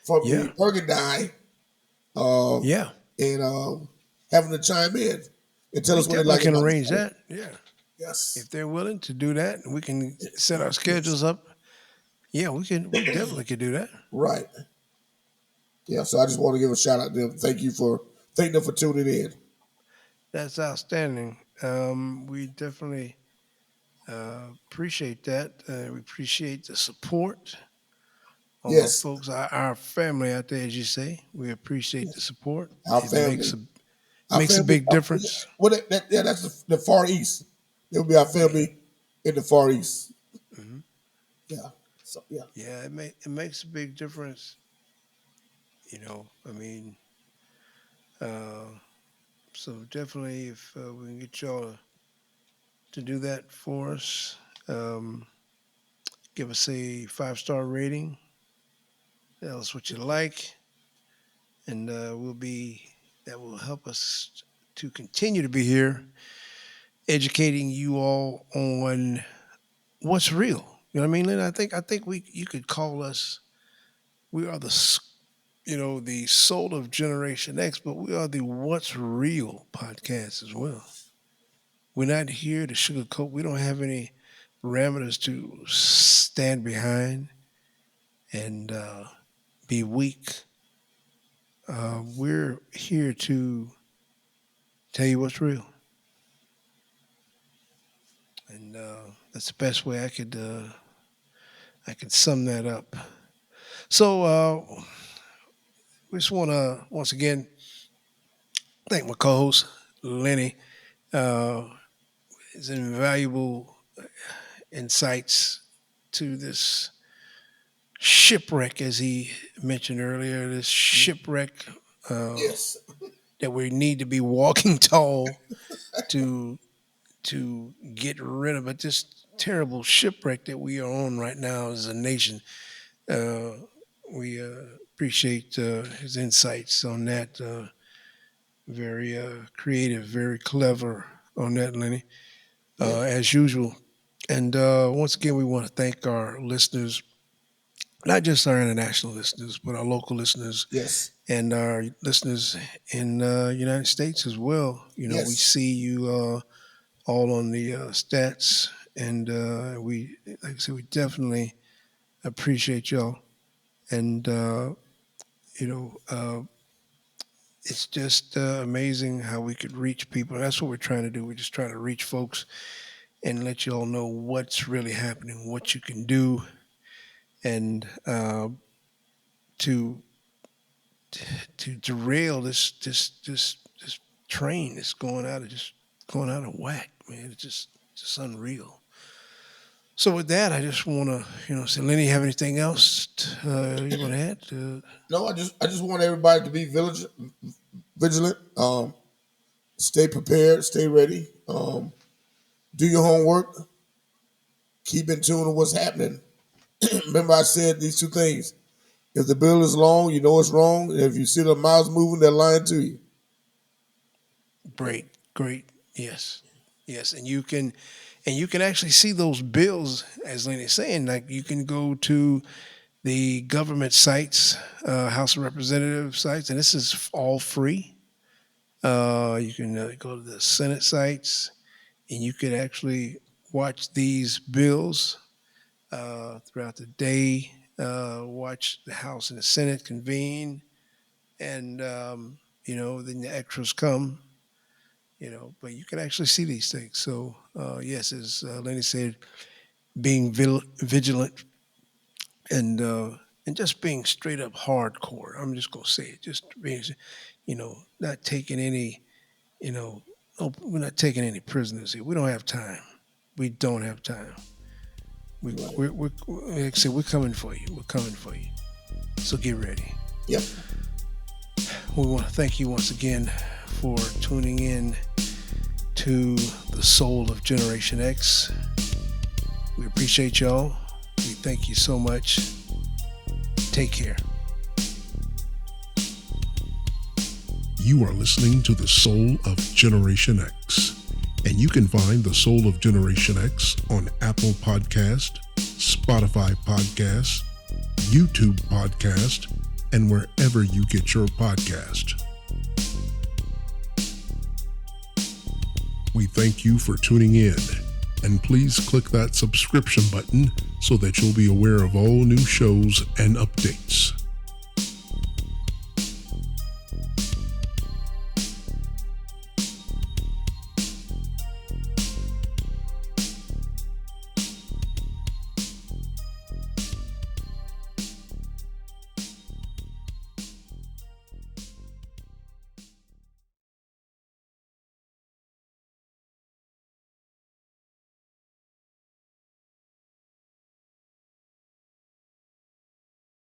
from the Burgundy, and having to chime in and tell us what they like. We can arrange that. Yeah. Yes. If they're willing to do that, we can set our schedules up. Yeah, we definitely could do that. Right. Yeah, so I just want to give a shout out to them. Thank them for tuning in. That's outstanding. We definitely Appreciate that. We appreciate the support. All our Yes, folks, our family out there, as you say, we appreciate the support. our It family. Our makes a family. big difference. That's the Far East. It will be our Yeah. family in the Far East. Hmm. Yeah. So yeah. Yeah, it makes a big difference. I mean, uh, so definitely, if we can get y'all to do that for us, um, give us a 5-star rating. Tell us what you like, and that will help us to continue to be here, educating you all on what's real. You know what I mean, Lynn? I think you could call us. We are the soul of Generation X, but we are the What's Real podcast as well. We're not here to sugarcoat. We don't have any parameters to stand behind and be weak. We're here to tell you what's real, and that's the best way I could sum that up. So we just want to once again thank my co-host Lenny. Uh, his invaluable insights to this shipwreck, as he mentioned earlier. This shipwreck uh, Yes. that we need to be walking tall to get rid of. But this terrible shipwreck that we are on right now as a nation. Uh, we appreciate his insights on that. Very creative, very clever on that, Lenny, Yes. as usual. And once again, we want to thank our listeners, not just our international listeners, but our local listeners Yes. and our listeners in United States as well. We Yes. see you all on the stats, and like I said, we definitely appreciate y'all. And you know, uh, it's just amazing how we could reach people. That's what we're trying to do. We're just trying to reach folks and let you all know what's really happening, what you can do, and to to derail this train that's going out of whack, man. It's just unreal. So with that, I just want to say, Lenny, you have anything else you want to add? No, I just want everybody to be vigilant. Stay prepared, stay ready. Do your homework. Keep in tune with what's happening. Remember, I said these two things. If the bill is long, you know it's wrong. And if you see the miles moving, they're lying to you. Great, yes, and you can actually see those bills, as Lenny's saying. Like, you can go to the government sites, House of Representatives sites, and this is all free. You can go to the Senate sites, and you could actually watch these bills throughout the day. Watch the House and the Senate convene, and then the extras come. But you can actually see these things. So yes, as Lenny said, being vigilant and just being straight up hardcore. I'm just gonna say it. Just being, not taking any, no, we're not taking any prisoners here. We don't have time. We don't have time. We're like I said, we're coming for you. We're coming for you. So get ready. Yep. We want to thank you once again for tuning in to the soul of Generation X. We appreciate y'all. We thank you so much. Take care. You are listening to the Soul of Generation X, and you can find the Soul of Generation X on Apple Podcast, Spotify Podcast, YouTube Podcast, and wherever you get your podcast. We thank you for tuning in, and please click that subscription button so that you'll be aware of all new shows and updates.